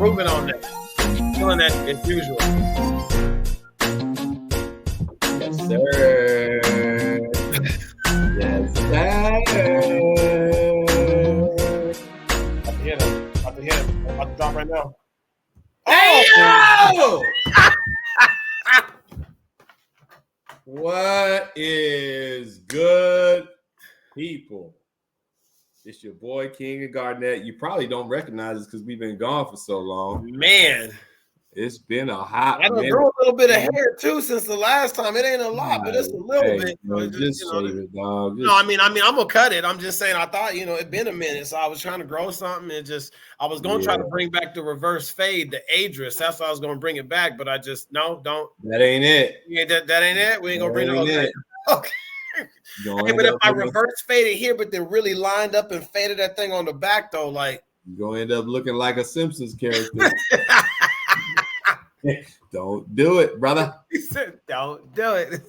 improving on that. Feeling that as usual. Yes, sir. Yes, sir. About to hit him. I'm about to drop right now. Hey, yo! What is good, people? It's your boy King and Garnett. You probably don't recognize us because we've been gone for so long. Man, it's been a hot minute. I grew a little bit of hair too since the last time. It ain't a lot, but it's a little bit. Just shave it, dog. No, I mean, I'm gonna cut it. I'm just saying. I thought, it'd been a minute, so I was trying to grow something. I was gonna try to bring back the reverse fade, the Adris. That's why I was gonna bring it back, but I just don't. That ain't it. Yeah, that ain't it. We ain't gonna bring it. Okay. Hey, but if I reverse faded here, but then really lined up and faded that thing on the back though, like you're gonna end up looking like a Simpsons character. Don't do it, brother. He said, "Don't do it."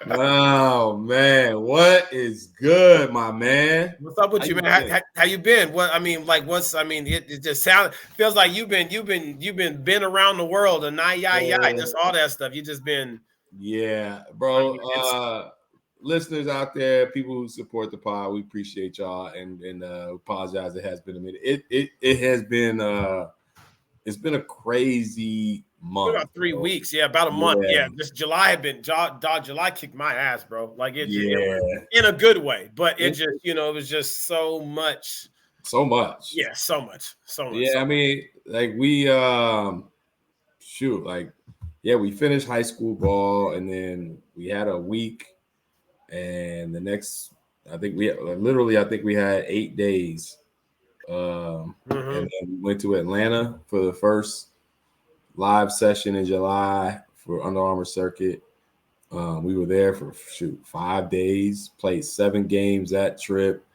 Oh man, what is good, my man? What's up with you, man? How you been? It just feels like you've been around the world and just all that stuff. You just been bro. Listeners out there, people who support the pod, we appreciate y'all and apologize. It has been a minute. It has been it's been a crazy month. About 3 weeks, about a month. This July had been July kicked my ass, bro. Like it in a good way, but it just it was just so much. So much. Yeah, so much. Yeah, I mean, like we we finished high school ball and then we had a week. And the next, I think we had 8 days. And then we went to Atlanta for the first live session in July for Under Armour Circuit. We were there for 5 days, played 7 games that trip.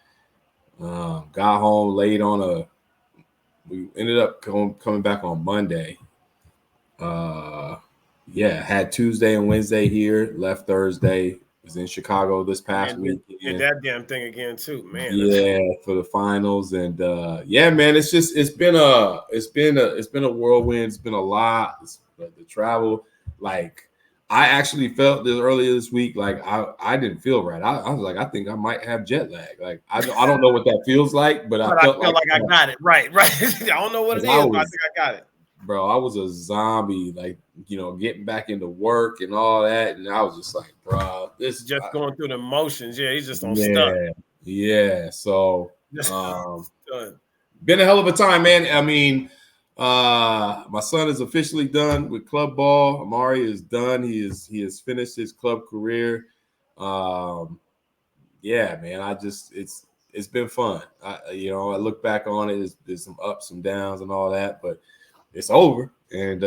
Got home late we ended up coming back on Monday. Had Tuesday and Wednesday here, left Thursday. Was in Chicago this past week. Did that damn thing again too, man. Yeah, for the finals, and man, it's been a whirlwind. It's been a lot. The travel, like I actually felt this earlier this week, like I didn't feel right. I was like, I think I might have jet lag. Like I don't know what that feels like, but I feel like I got it. Right. I don't know what it is, but I think I got it. Bro, I was a zombie, like, getting back into work and all that. And I was just like, bro, this is just going through the motions. Yeah, he's just on stuff. Yeah. So, been a hell of a time, man. I mean, my son is officially done with club ball. Amari is done. He has finished his club career. Man, it's been fun. I look back on it. There's some ups, some downs, and all that, but it's over, and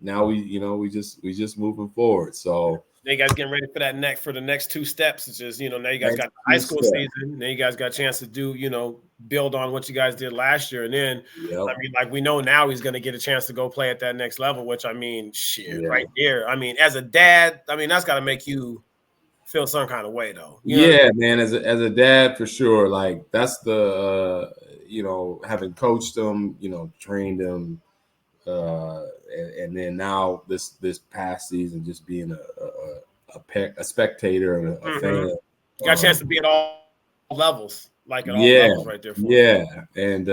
now we just moving forward. So now you guys getting ready for the next 2 steps. It's just now you guys got the high school season. Now you guys got a chance to do build on what you guys did last year, and then we know now he's going to get a chance to go play at that next level. Which right there. I mean, as a dad, that's got to make you feel some kind of way, though. Man, as a dad for sure. Like that's the having coached them, trained them. And then now this past season, just being a spectator and a fan. You got a chance to be at all levels, like at all levels, right there. And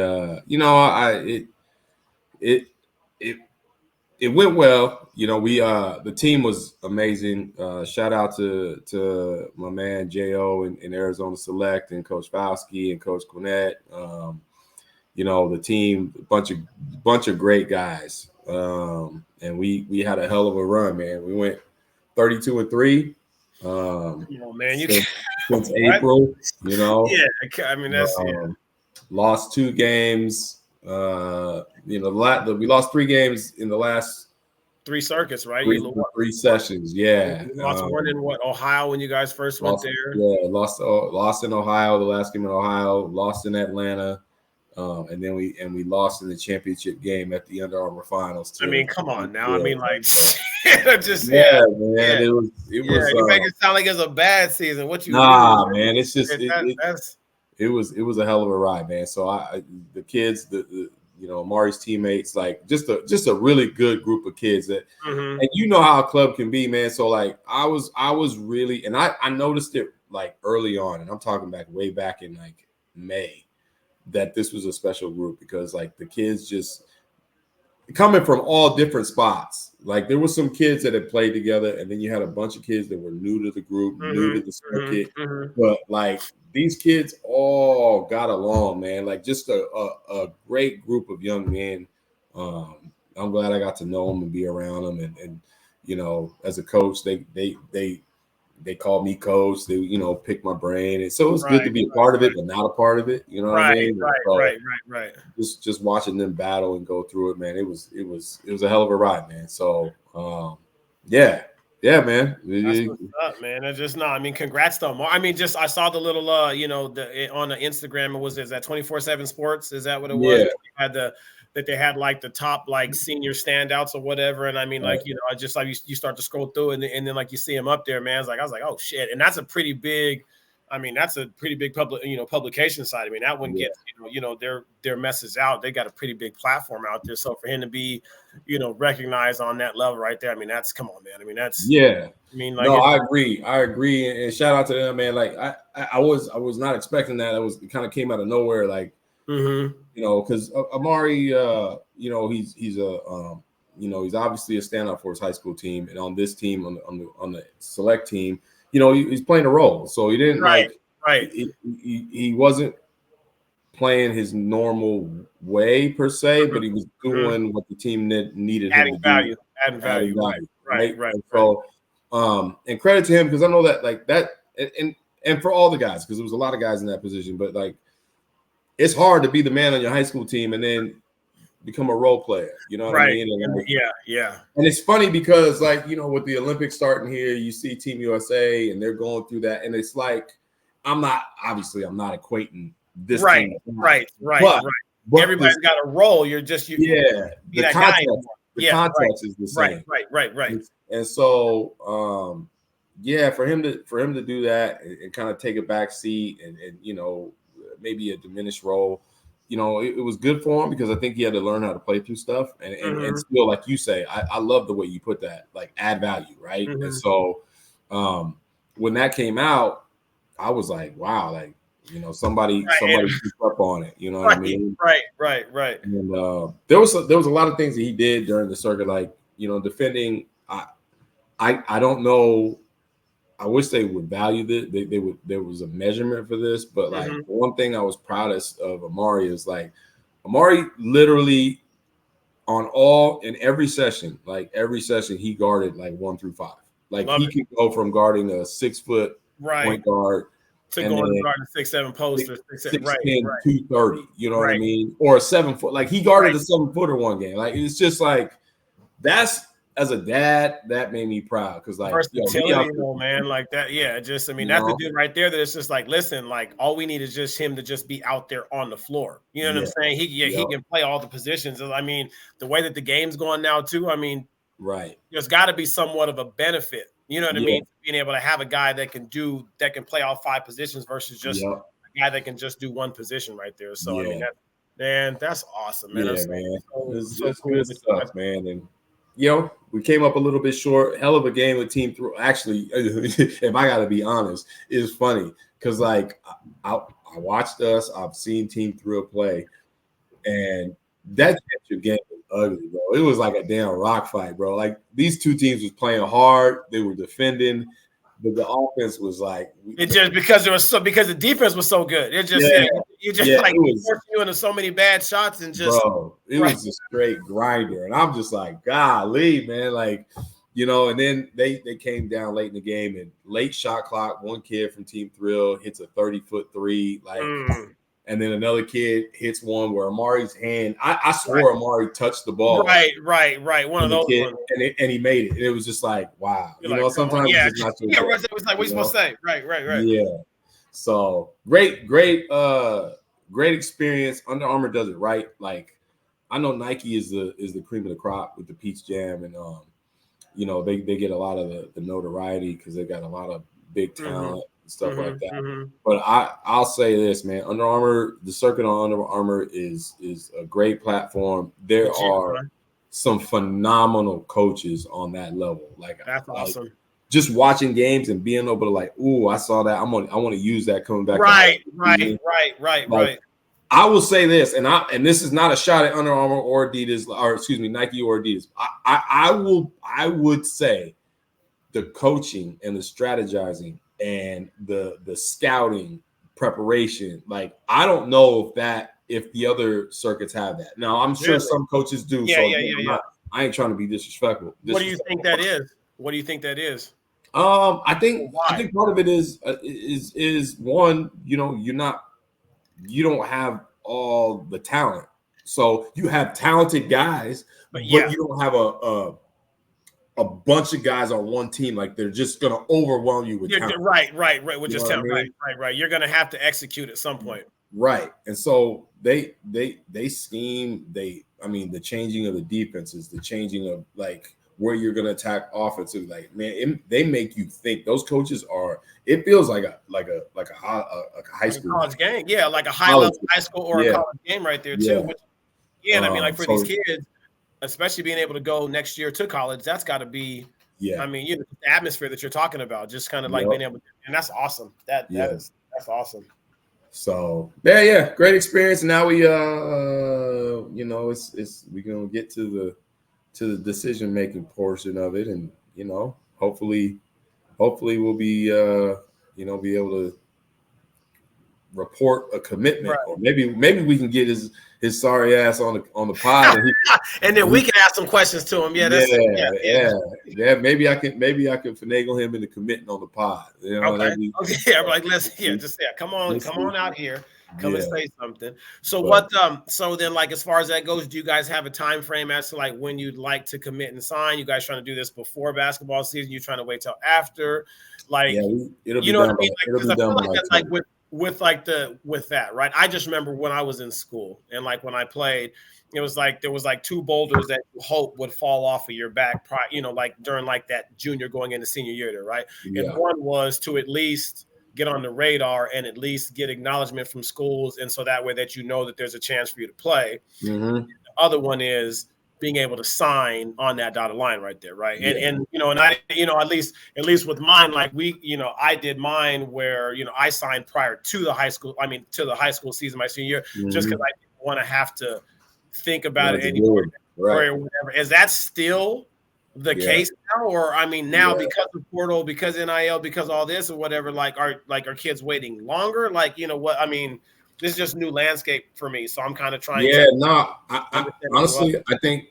it went well. The team was amazing. Shout out to my man Jo in Arizona Select and Coach Fauski and Coach Garnett. The team, a bunch of great guys. And we had a hell of a run, man. We went 32-3. Since April, that's lost 2 games. We lost 3 games in the last 3 circuits, right? 3 sessions, yeah. You lost one in Ohio when you guys first went there. Yeah, lost in Ohio, the last game in Ohio, lost in Atlanta. And then we lost in the championship game at the Under Armour finals too. Come on now. Man. It was. You make it sound like it's a bad season. What you? Man. It's just it was a hell of a ride, man. So the kids, the Amari's teammates, like just a really good group of kids that, and you know how a club can be, man. So like I was really, and I noticed it like early on, and I'm talking way back in like May, that this was a special group because like the kids just coming from all different spots. Like there were some kids that had played together, and then you had a bunch of kids that were new to the group, new to the circuit. But like these kids all got along, man. Like just a great group of young men. I'm glad I got to know them and be around them, and you know, as a coach, they called me coach. They pick my brain, and so it was good to be a part of it, but not a part of it. You know what I mean? Right. Just watching them battle and go through it, man. It was a hell of a ride, man. So yeah, man. That's what's up, man. It's just I mean, congrats to them. I mean, just I saw the little on the Instagram. It was that 24/7 Sports. Is that what it was? That they had like the top like senior standouts or whatever. And I mean, like, I just like you start to scroll through and then like you see them up there, man. I was like, oh shit. And that's a pretty big, publication side. I mean, that one gets, their message out. They got a pretty big platform out there. So for him to be, recognized on that level right there, I mean, come on, man. I mean, that's I mean, like, no, I agree, and shout out to them, man. Like I was not expecting that. It kind of came out of nowhere, like. Because Amari, he's he's obviously a standout for his high school team, and on this team, on the select team, he's playing a role. So he didn't he wasn't playing his normal way per se, but he was doing what the team needed him to do, adding value, right. So, and credit to him because I know that like that, and for all the guys, because there was a lot of guys in that position, but like. It's hard to be the man on your high school team and then become a role player. You know what I mean? And like, yeah. And it's funny because, like, with the Olympics starting here, you see Team USA and they're going through that, and it's like I'm not equating this team. Right. But everybody's got a role. You're just the context is the same. Right. And so for him to do that and kind of take a back seat and maybe a diminished role, it was good for him because I think he had to learn how to play through stuff and still, like you say, I love the way you put that, like add value, right? And so when that came out, I was like, wow, like somebody picked up on it, you know what I mean? Right. And there was a lot of things that he did during the circuit, like defending. I don't know. I wish they would value it. There was a measurement for this, but like one thing I was proudest of Amari is like Amari literally in every session he guarded like 1 through 5. Like he could go from guarding a 6-foot point guard to going to guard a 6'7" poster, 6'10", 230. You know what I mean? Or a 7-foot. Like he guarded a 7-footer one game. Like it's just like that's. As a dad, that made me proud because like versatility, man, like that. Yeah, just that's the dude right there. That it's just like, listen, like all we need is just him to just be out there on the floor. You know what I'm saying? He can play all the positions. I mean, the way that the game's going now too. I mean, there's got to be somewhat of a benefit. You know what I mean? Being able to have a guy that can play all 5 positions versus just a guy that can just do one position right there. So I mean, that's awesome, man. Yeah, man. It's good stuff, man. And we came up a little bit short. Hell of a game with Team Thrill. Actually, if I got to be honest, it's funny because like I watched us. I've seen Team Thrill play, and that championship game was ugly, bro. It was like a damn rock fight, bro. Like these two teams was playing hard. They were defending, but the offense was like because the defense was so good. It just forced you into so many bad shots and just it was a straight grinder. And I'm just like, golly, man, like and then they came down late in the game and late shot clock. One kid from Team Thrill hits a 30-foot three, like. And then another kid hits one where Amari's hand. I swore Amari touched the ball. Right. One of those ones. And he made it. And it was just like, wow. Sometimes it's just not too it was like, what you supposed to say? Right. Yeah. So great experience. Under Armour does it right. Like I know Nike is the cream of the crop with the Peach Jam, and they get a lot of the notoriety because they got a lot of big talent. stuff like that. But I'll say this, man. Under Armour, the circuit on Under Armour is a great platform. There are some phenomenal coaches on that level. That's awesome. Just watching games and being able to like, ooh, I saw that. I want to use that coming back. Right. I will say this, and this is not a shot at Under Armour or Adidas, or excuse me, Nike or Adidas. I would say the coaching and the strategizing and the scouting preparation. Like, I don't know if the other circuits have that. Now, I'm sure some coaches do. I ain't trying to be disrespectful. What do you think that is? What do you think that is? I think part of it is one, you don't have all the talent. So you have talented guys, but you don't have a bunch of guys on one team. Like, they're just gonna overwhelm you with talent. Right. With just talent. Right. You're gonna have to execute at some point. Right. And so they scheme, the changing of the defenses, the changing of like where you're going to attack offensively. Like, man, they make you think. Those coaches it feels like a high school college game. Yeah, like a high level high school or a college game right there too. And I mean, like, for these kids, especially being able to go next year to college, that's got to be I mean, the atmosphere that you're talking about, just kind of like being able to, and that's awesome. That's awesome. So great experience. And now we it's we're gonna get to the decision making portion of it, and hopefully we'll be be able to report a commitment, or maybe we can get his sorry ass on the pod, and then we can ask some questions to him. Maybe I can finagle him into committing on the pod. Come on out here. Come and say something. So so then, like, as far as that goes, do you guys have a time frame as to like when you'd like to commit and sign? You guys trying to do this before basketball season? You trying to wait till after? Like, it'll be done. It'll be done by with that, right? I just remember when I was in school and like when I played, it was like there was like two boulders that you hope would fall off of your back, like during like that junior going into senior year there, right? Yeah. And one was to at least get on the radar and at least get acknowledgement from schools, and so that way that that there's a chance for you to play. The other one is being able to sign on that dotted line right there, right? Yeah. And I at least with mine, like I did mine where I signed prior to the high school. I mean, to the high school season my senior year, just because I didn't want to have to think about it anymore, or whatever. Is that still the case now, or now because of portal, because NIL, because all this or whatever? Like, are kids waiting longer? Like, this is just new landscape for me, so I'm kind of trying. I honestly, I think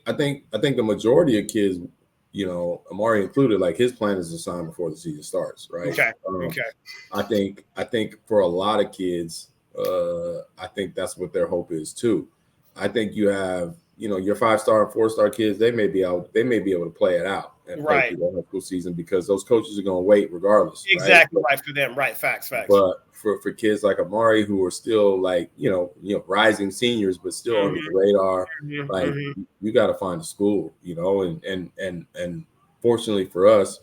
the majority of kids, Amari included, like, his plan is to sign before the season starts, right? Okay. I think for a lot of kids, I think that's what their hope is too. I think you have, your 5-star and 4-star kids, they may be able to play it out and play through the high school season because those coaches are going to wait regardless. Exactly, right for them, right? Facts. But for kids like Amari, who are still like rising seniors but still under the radar, like, you got to find a school, and fortunately for us,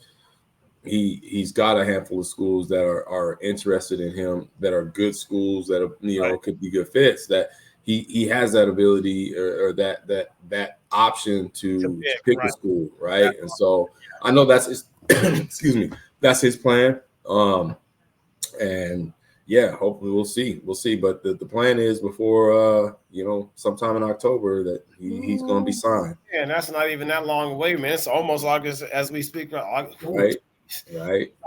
he's got a handful of schools that are interested in him, that are good schools, that are could be good fits, that he has that ability or that option to pick a school, right? Yeah. And so I know that's his that's his plan. And hopefully we'll see. But the plan is before sometime in October that he's going to be signed. Yeah, and that's not even that long away, man. It's almost August as we speak. Right.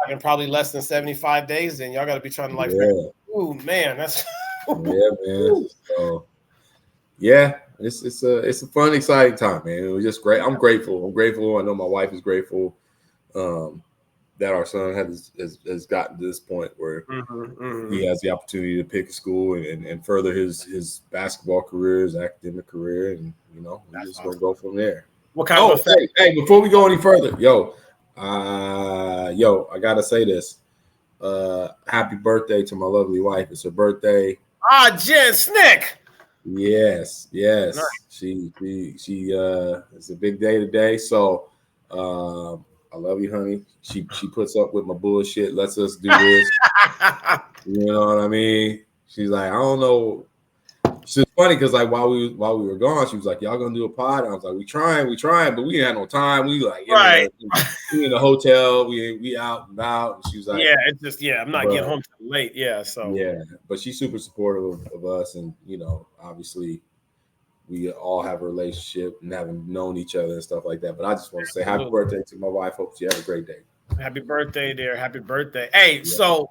In probably less than 75 days, then y'all got to be trying to ooh, man, that's man. So it's a fun, exciting time, man. It was just great. I'm grateful. I know my wife is grateful that our son has gotten to this point where he has the opportunity to pick a school and further his basketball career, his academic career, and we're just gonna go from there. What kind of effect? Hey, before we go any further, I gotta say this. Happy birthday to my lovely wife. It's her birthday. Jen Snick. Yes. Nice. She it's a big day today. So I love you, honey. She puts up with my bullshit, lets us do this. You know what I mean? She's like, I don't know. She's funny because like while we were gone, she was like, "Y'all gonna do a pod?" And I was like, "We trying, but we ain't had no time. We like we in the hotel, we out and about." And she was like, "Yeah, it's just I'm not getting home too late." Yeah, so but she's super supportive of us, and obviously we all have a relationship and haven't known each other and stuff like that. But I just want to say happy birthday to my wife. Hope you have a great day. Happy birthday, dear. Happy birthday. Hey, so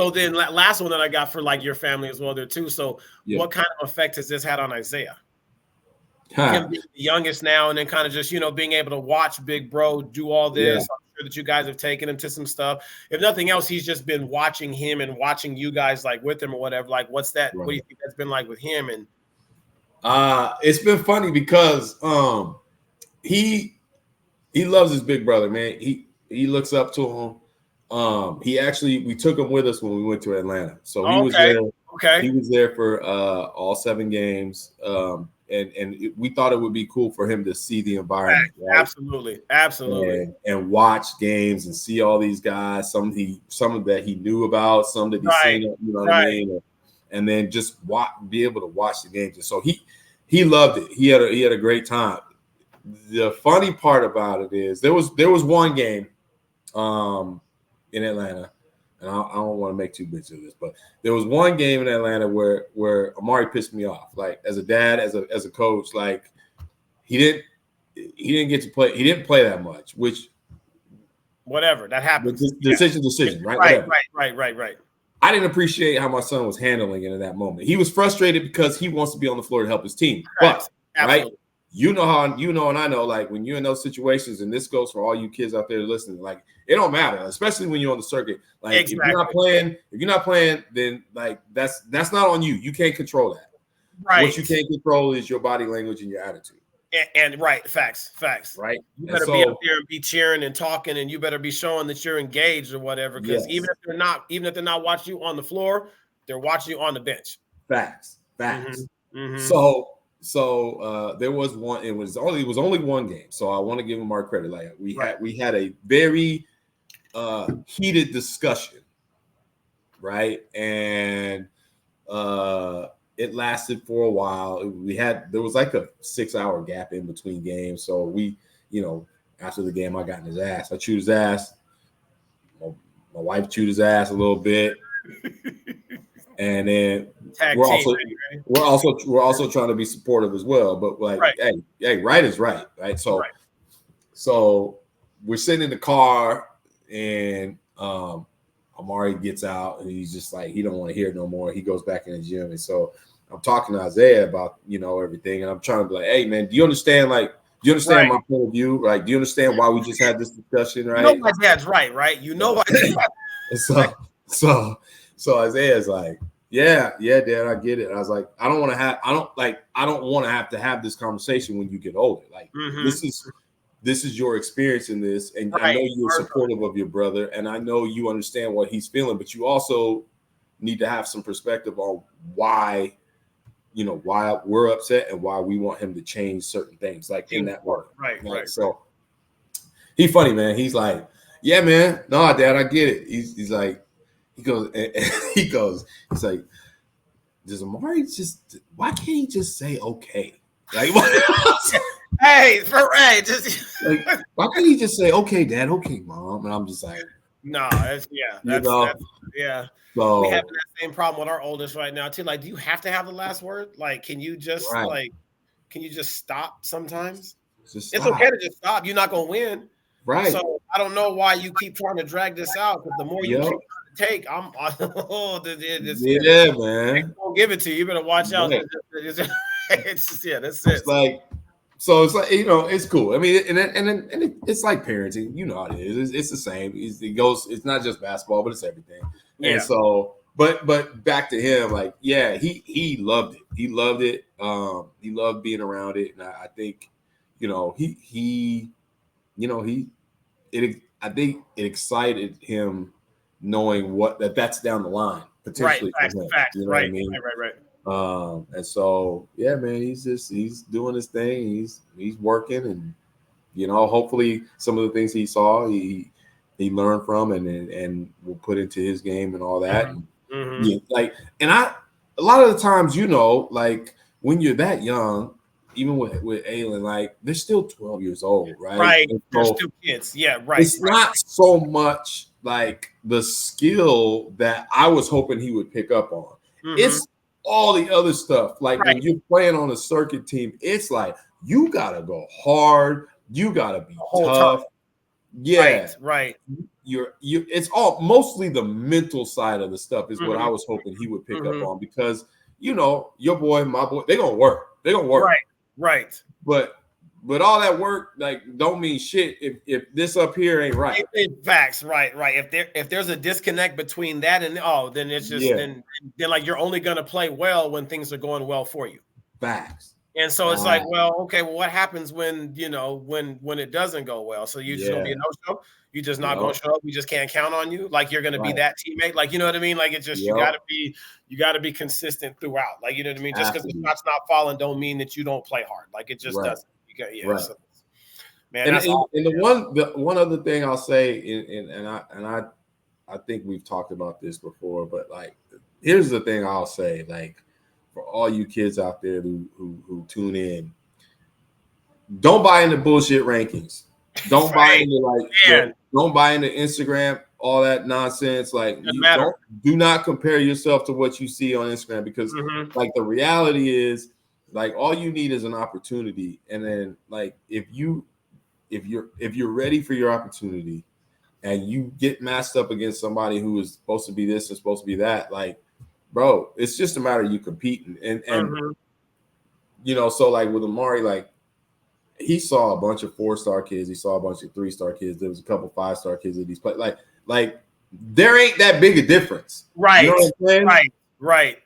then last one that I got for like your family as well there too. So what kind of effect has this had on Isaiah? Him being the youngest now, and then kind of just being able to watch Big Bro do all this. I'm sure that you guys have taken him to some stuff. If nothing else, he's just been watching him and watching you guys like with him or whatever. Like, what's that? Right. What do you think that's been like with him? And it's been funny because he loves his big brother, man. He looks up to him. We took him with us when we went to Atlanta. So he was there. Okay. He was there for all 7 games. We thought it would be cool for him to see the environment. Right? Absolutely. And watch games and see all these guys. Some that he knew about, some that he's seen. You know what I mean? And then just be able to watch the games. And so he loved it. He had a great time. The funny part about it is there was one game in Atlanta, and I don't want to make too much of this, but there was one game in Atlanta where Amari pissed me off. Like as a dad, as a coach, like he didn't get to play. He didn't play that much, which whatever that happens. Decision, right? Right. I didn't appreciate how my son was handling it in that moment. He was frustrated because he wants to be on the floor to help his team, but right. And I know, like when you're in those situations, and this goes for all you kids out there listening, like it don't matter, especially when you're on the circuit. Like if you're not playing, then like that's not on you. You can't control that. Right. What you can't control is your body language and your attitude. And facts. Right. You better be up there and be cheering and talking, and you better be showing that you're engaged or whatever. Because even if they're not watching you on the floor, they're watching you on the bench. Facts. Mm-hmm. So there was one. It was only one game. So I want to give him our credit. Like we had a very heated discussion, right? And it lasted for a while. There was like a 6-hour gap in between games. So we, after the game, I got in his ass. I chewed his ass. My wife chewed his ass a little bit. And then we're also trying to be supportive as well. But like, hey, right is right. So we're sitting in the car, and Amari gets out, and he's just like, he don't want to hear it no more. He goes back in the gym, and so I'm talking to Isaiah about everything, and I'm trying to be like, hey man, do you understand my point of view? Like, do you understand why we just had this discussion? Right? My dad's right? Why. So Isaiah's like, yeah, Dad, I get it. And I was like, I don't want to have to have this conversation when you get older. Like, this is your experience in this, and I know you're supportive of your brother, and I know you understand what he's feeling, but you also need to have some perspective on why we're upset and why we want him to change certain things, like in that work. Right. So he's funny, man. He's like, yeah, man. No, Dad, I get it. He's like, he's like, does Amari why can't he just say okay? Like, just like, why can't he just say okay, Dad, okay, Mom? And I'm just like, no, that's So we have that same problem with our oldest right now too. Like, do you have to have the last word? Like, can you just stop sometimes? It's okay to just stop. You're not gonna win. Right. So I don't know why you keep trying to drag this out, because the more you keep trying to take, man. Don't give it to you. You better watch out. It's just, that's it. It's like, so it's like, it's cool. I mean, and it's like parenting. You know how it is. It's the same. It's not just basketball, but it's everything. Yeah. And so, but back to him, like, yeah, he loved it. He loved it. He loved being around it, and I think, I think it excited him knowing that's down the line potentially. Facts. What I mean? Right. And so, yeah, man, he's doing his thing. He's working, and hopefully some of the things he saw, he learned from and will put into his game and all that. Yeah, and a lot of the times, like when you're that young, even with Aylin, like they're still 12 years old, right? Right. So they're still kids. Yeah, right. It's not so much like the skill that I was hoping he would pick up on. It's all the other stuff. Like when you're playing on a circuit team, it's like you gotta go hard, you gotta be tough. Yeah, right. It's all mostly the mental side of the stuff is what I was hoping he would pick up on, because your boy, my boy, they're gonna work. Right. But all that work like don't mean shit if this up here ain't right. Facts, right. If there's a disconnect between that and then it's just then like you're only gonna play well when things are going well for you. Facts. And so it's like, well, okay, well, what happens when when it doesn't go well? So you just gonna be a no-show? You just not gonna show up? We just can't count on you? Like you're gonna be that teammate? Like, you know what I mean? Like it's just you gotta be consistent throughout. Like, you know what I mean? Just because the shot's not falling don't mean that you don't play hard. Like it just doesn't. So, man, and the one other thing I'll say, and I think we've talked about this before, but like here's the thing I'll say, like for all you kids out there who tune in, don't buy into bullshit rankings. Don't buy into don't buy into Instagram, all that nonsense. Like do not compare yourself to what you see on Instagram, because like the reality is like all you need is an opportunity. And then like if you're ready for your opportunity and you get matched up against somebody who is supposed to be this and supposed to be that, like bro, it's just a matter of you competing. And so like with Amari, like he saw a bunch of 4-star kids, he saw a bunch of 3-star kids, there was a couple 5-star kids that he's played. Like there ain't that big a difference. Right. You know what I'm saying? Right.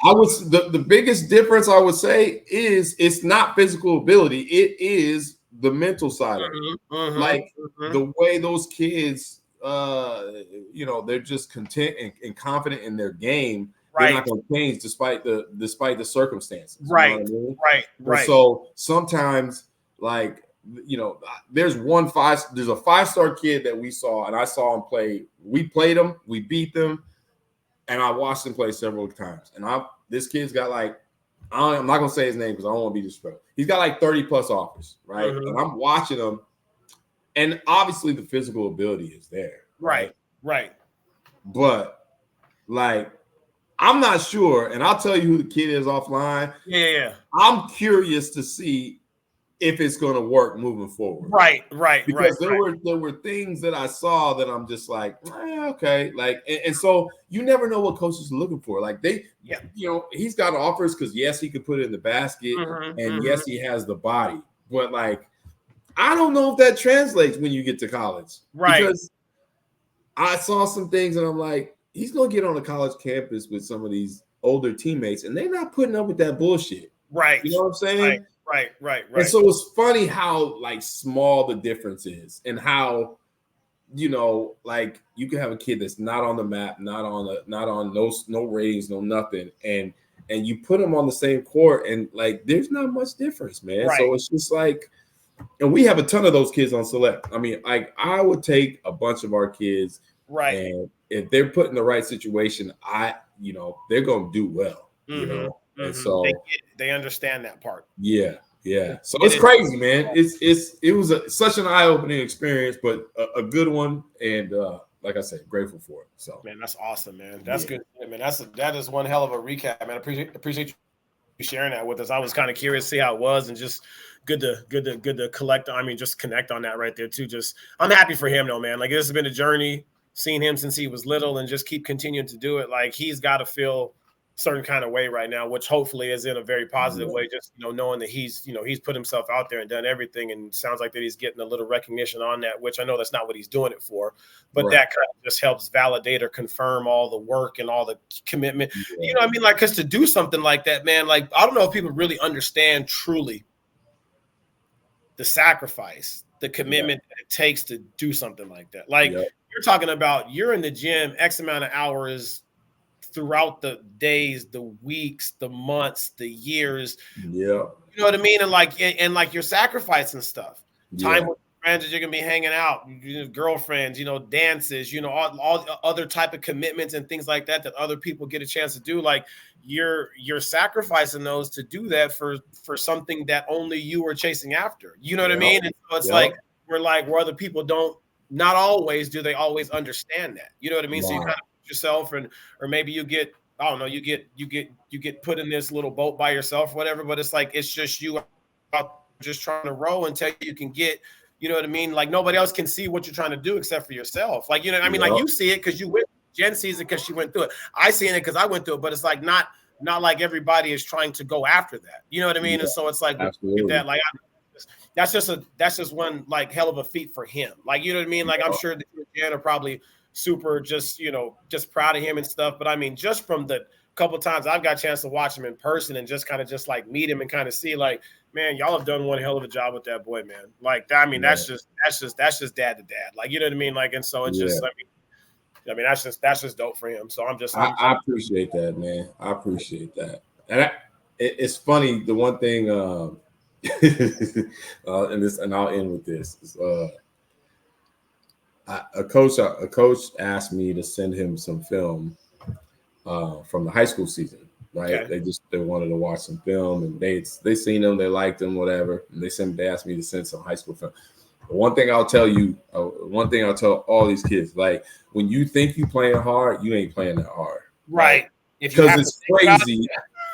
I was the biggest difference I would say is it's not physical ability, it is the mental side of it. Like the way those kids they're just content and confident in their game. They're not going to change despite the circumstances. Right. You know what I mean? Right. So sometimes, like, there's a 5-star kid that we saw, and I saw him play. We played him, we beat them, and I watched him play several times. And this kid's got like, I'm not going to say his name because I don't want to be disrespectful. He's got like 30 plus offers, right? And I'm watching him, and obviously the physical ability is there. Right. But like, I'm not sure, and I'll tell you who the kid is offline. Yeah. I'm curious to see if it's going to work moving forward. Right. Because there were things that I saw that I'm just like, okay, like, and so you never know what coaches are looking for. Like he's got offers because yes, he could put it in the basket, and yes, he has the body, but like, I don't know if that translates when you get to college, right? Because I saw some things and I'm like, he's going to get on a college campus with some of these older teammates and they're not putting up with that bullshit. Right. You know what I'm saying? Right. And so it's funny how like small the difference is and how, like you can have a kid that's not on the map, not on no ratings, no nothing. And you put them on the same court and like, there's not much difference, man. Right. So it's just like, and we have a ton of those kids on select. I mean, I would take a bunch of our kids, right? And if they're put in the right situation, they're going to do well. And so they understand that part. Yeah. So it's crazy, man. It was such an eye-opening experience, but a good one, and like I said, grateful for it. So man, that's awesome, man. That's good, man. That is one hell of a recap, man. I appreciate you sharing that with us. I was kind of curious to see how it was, and just good to collect. I mean, just connect on that right there too. Just I'm happy for him though, man. Like this has been a journey, seeing him since he was little, and just keep continuing to do it. Like he's got to feel certain kind of way right now, which hopefully is in a very positive way. Just knowing that he's put himself out there and done everything, and sounds like that he's getting a little recognition on that. Which I know that's not what he's doing it for, but that kind of just helps validate or confirm all the work and all the commitment. You know what I mean? Like, because to do something like that, man, like I don't know if people really understand truly the sacrifice, the commitment that it takes to do something like that. Like you're talking about, you're in the gym X amount of hours throughout the days, the weeks, the months, the years. Yeah. You know what I mean? And like your sacrifice and stuff. time with friends that you're gonna be hanging out, girlfriends, dances, all the other type of commitments and things like that other people get a chance to do. Like you're sacrificing those to do that for something that only you are chasing after. You know what I mean? And so it's like where other people don't. Not always do they always understand that. You know what I mean? Wow. So you kind of put yourself or maybe you get. I don't know. You get put in this little boat by yourself, whatever. But it's like it's just you out just trying to row until you can get. You know what I mean? Like nobody else can see what you're trying to do except for yourself. Like I mean, like you see it because you went. Jen sees it because she went through it. I seen it because I went through it. But it's like not like everybody is trying to go after that. You know what I mean? And so it's like that. Like that's just one like hell of a feat for him. Like you know what I mean? Like I'm sure that Jen are probably super just proud of him and stuff. But I mean, just from the couple times I've got a chance to watch him in person and just kind of just like meet him and kind of see like, man, y'all have done one hell of a job with that boy, man. Like I mean, that's just dad to dad. Like you know what I mean? Like and so it's just I mean that's just dope for him. So I appreciate that, man. I appreciate that. And it's funny. The one thing, and I'll end with this. A coach asked me to send him some film from the high school season. Right? Okay. They wanted to watch some film, and they seen them, they liked them, whatever. And they asked me to send some high school film. But one thing I'll tell all these kids, like when you think you playing hard, you ain't playing that hard. Right. Because it's crazy.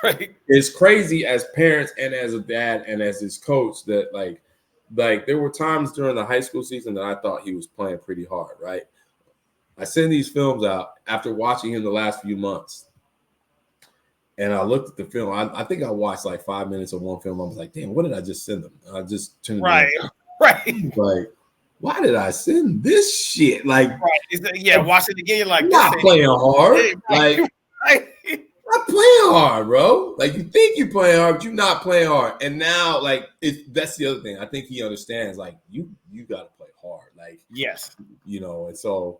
Right. It's crazy as parents and as a dad and as his coach that like there were times during the high school season that I thought he was playing pretty hard, right? I send these films out after watching him the last few months. And I looked at the film. I think I watched like 5 minutes of one film. I was like, damn, what did I just send them? And I just tuned in. Right. Like, why did I send this shit? Like, watch it again. You're like, not playing hard. Like, not playing hard, bro. Like, you think you're playing hard, but you're not playing hard. And now, like, that's the other thing. I think he understands, like, you got to play hard. Like, yes. And so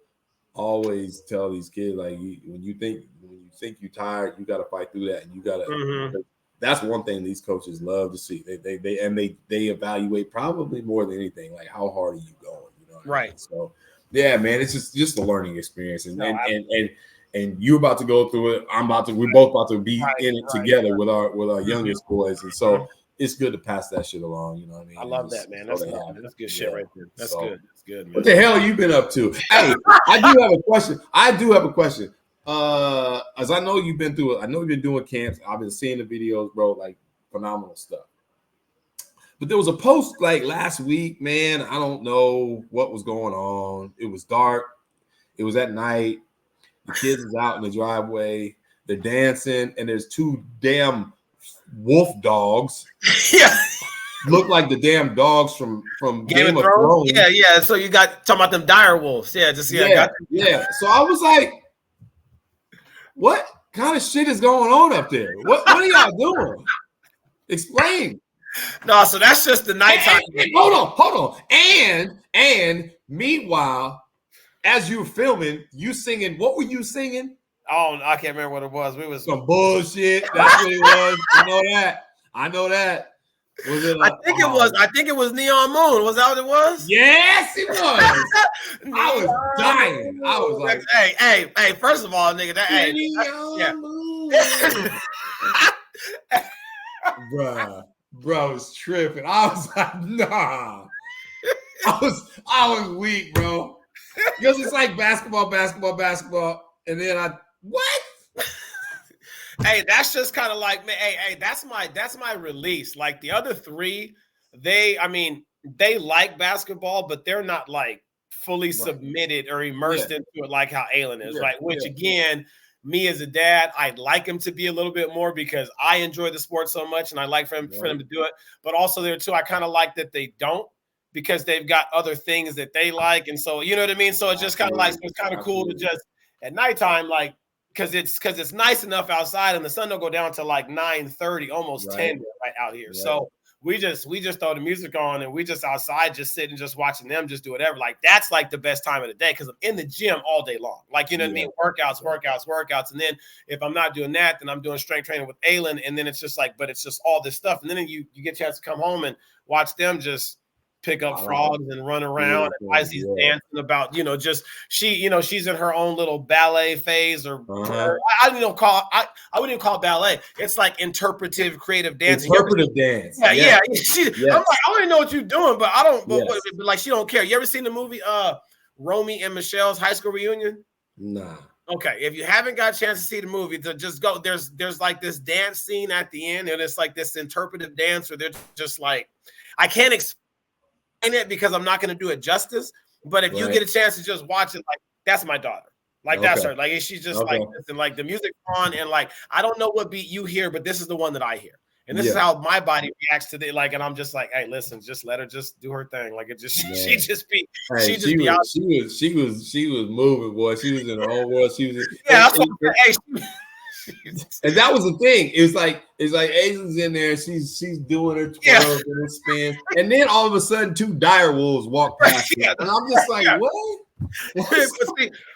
always tell these kids, like, when you think you're tired, you got to fight through that. And you got to, that's one thing these coaches love to see. They evaluate probably more than anything, like, how hard are you going? You know what I mean? So, yeah, man, it's just a learning experience. And you're about to go through it. We're both about to be in it together with our youngest boys. And so it's good to pass that shit along. You know what I mean? I love that, man. That's good shit right there. That's good. That's good, man. What the hell you been up to? Hey, I do have a question. As I know you've been through it. I know you've been doing camps. I've been seeing the videos, bro, like phenomenal stuff. But there was a post like last week, man. I don't know what was going on. It was dark. It was at night. The kids is out in the driveway. They're dancing, and there's two damn wolf dogs. Yeah. Look like the damn dogs from Game of Thrones. Yeah. So you got talking about them dire wolves. Yeah. So I was like, what kind of shit is going on up there? What are y'all doing? Explain. No, so that's just the nighttime. Hold on. And meanwhile, as you were filming, you singing. What were you singing? Oh, I can't remember what it was. We was some bullshit. That's what it was. I know that. Was it? I think it was Neon Moon. Was that what it was? Yes, it was. I was dying. I was like, hey. First of all, nigga, Bro was tripping. I was like, nah. I was weak, bro. Because it's like basketball, and then what? Hey, that's just kind of like, man. Hey, that's my release. Like the other three, they like basketball, but they're not like fully submitted or immersed into it like how Aylin is, right? Which again, me as a dad, I'd like him to be a little bit more because I enjoy the sport so much, and I like for them to do it. But also there too, I kind of like that they don't. Because they've got other things that they like. And so, you know what I mean? So it's just kind of like, it's kind of cool to just at nighttime, like, cause it's nice enough outside and the sun don't go down to like 9:30, almost 10 right out here. Right. So we just throw the music on and we just outside, just sitting, just watching them just do whatever. Like that's like the best time of the day. Cause I'm in the gym all day long. Like, you know what I mean? Workouts. And then if I'm not doing that, then I'm doing strength training with Aylin. And then it's just like, but it's just all this stuff. And then you get a chance to come home and watch them just pick up frogs and run around. And why is he dancing about, just she's in her own little ballet phase or I wouldn't even call it ballet. It's like interpretive creative dancing. Interpretive dance. Yeah. I'm like, I don't even know what you're doing, but I don't, but like she don't care. You ever seen the movie Romy and Michelle's high school reunion? Nah. Okay, if you haven't got a chance to see the movie, to just go. There's like this dance scene at the end, and it's like this interpretive dance where they're just like, I can't explain it because I'm not going to do it justice. But if you get a chance to just watch it, like that's my daughter, like that's her, like she's just like this, and like the music's on, and like I don't know what beat you hear, but this is the one that I hear. And this is how my body reacts to it. Like, and I'm just like, hey, listen, just let her just do her thing. Like it just, she was moving, boy. She was in her own world. She was and that was the thing. It's like Asia's in there. She's doing her twirls and her spins, and then all of a sudden, 2 dire wolves walk past her, and I'm just like, what?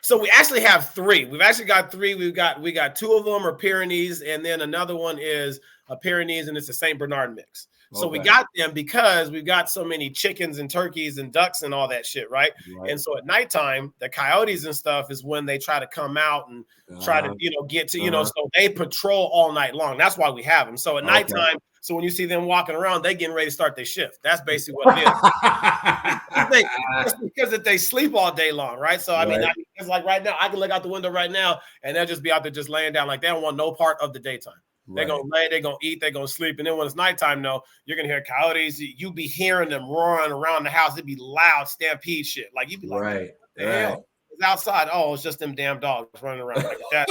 So we actually have 3. We've actually got 3. We got 2 of them are Pyrenees, and then another one is a Pyrenees, and it's a Saint Bernard mix. So we got them because we've got so many chickens and turkeys and ducks and all that shit, right? And so at nighttime, the coyotes and stuff is when they try to come out and try to, get to, so they patrol all night long. That's why we have them. So at nighttime, so when you see them walking around, they getting ready to start their shift. That's basically what it is. It's because that they sleep all day long, right? So I mean, it's like right now, I can look out the window right now, and they'll just be out there just laying down, like they don't want no part of the daytime. They're going to lay, they're going to eat, they're going to sleep. And then when it's nighttime, you're going to hear coyotes. You be hearing them roaring around the house. It'd be loud stampede shit. Like, you'd be like, what the hell? It's outside. Oh, it's just them damn dogs running around. Like that.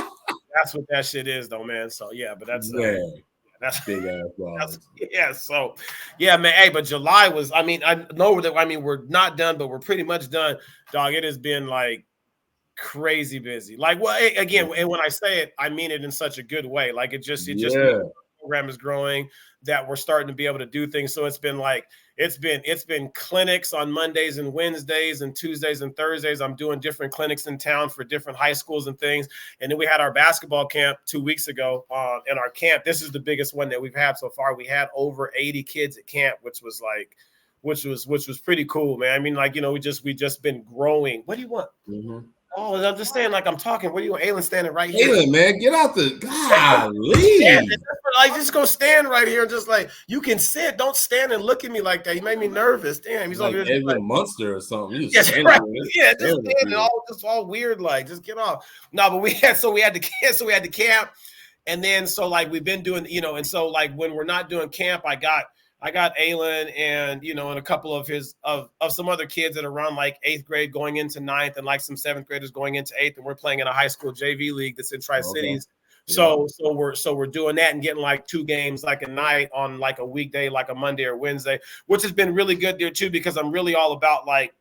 That's what that shit is, though, man. So, yeah, but that's big ass dogs. So, yeah, man. Hey, but July was, I know that, we're not done, but we're pretty much done. Dog, it has been like crazy busy. Like, well, again, and when I say it, I mean it in such a good way. Like the program is growing, that we're starting to be able to do things. So it's been like it's been clinics on Mondays and Wednesdays and Tuesdays and Thursdays. I'm doing different clinics in town for different high schools and things. And then we had our basketball camp 2 weeks ago. And our camp, this is the biggest one that we've had so far. We had over 80 kids at camp, which was pretty cool, man. I mean, like, we just been growing. What do you want? Oh, I'm just saying, like I'm talking. What are you, Aylin standing right here? Aylin, man, get out the golly. Like, just go stand right here and just like, you can sit. Don't stand and look at me like that. You made me nervous. Damn, he's like over here. Edwin Munster or something. Just standing all weird, like, just get off. No, but we had the camp, and then so like we've been doing, and so like when we're not doing camp, I got Aylin and, and a couple of some other kids that are around like 8th grade going into 9th, and like some 7th graders going into 8th. And we're playing in a high school JV league that's in Tri-Cities. So we're doing that and getting like 2 games like a night on like a weekday, like a Monday or Wednesday, which has been really good there too, because I'm really all about like,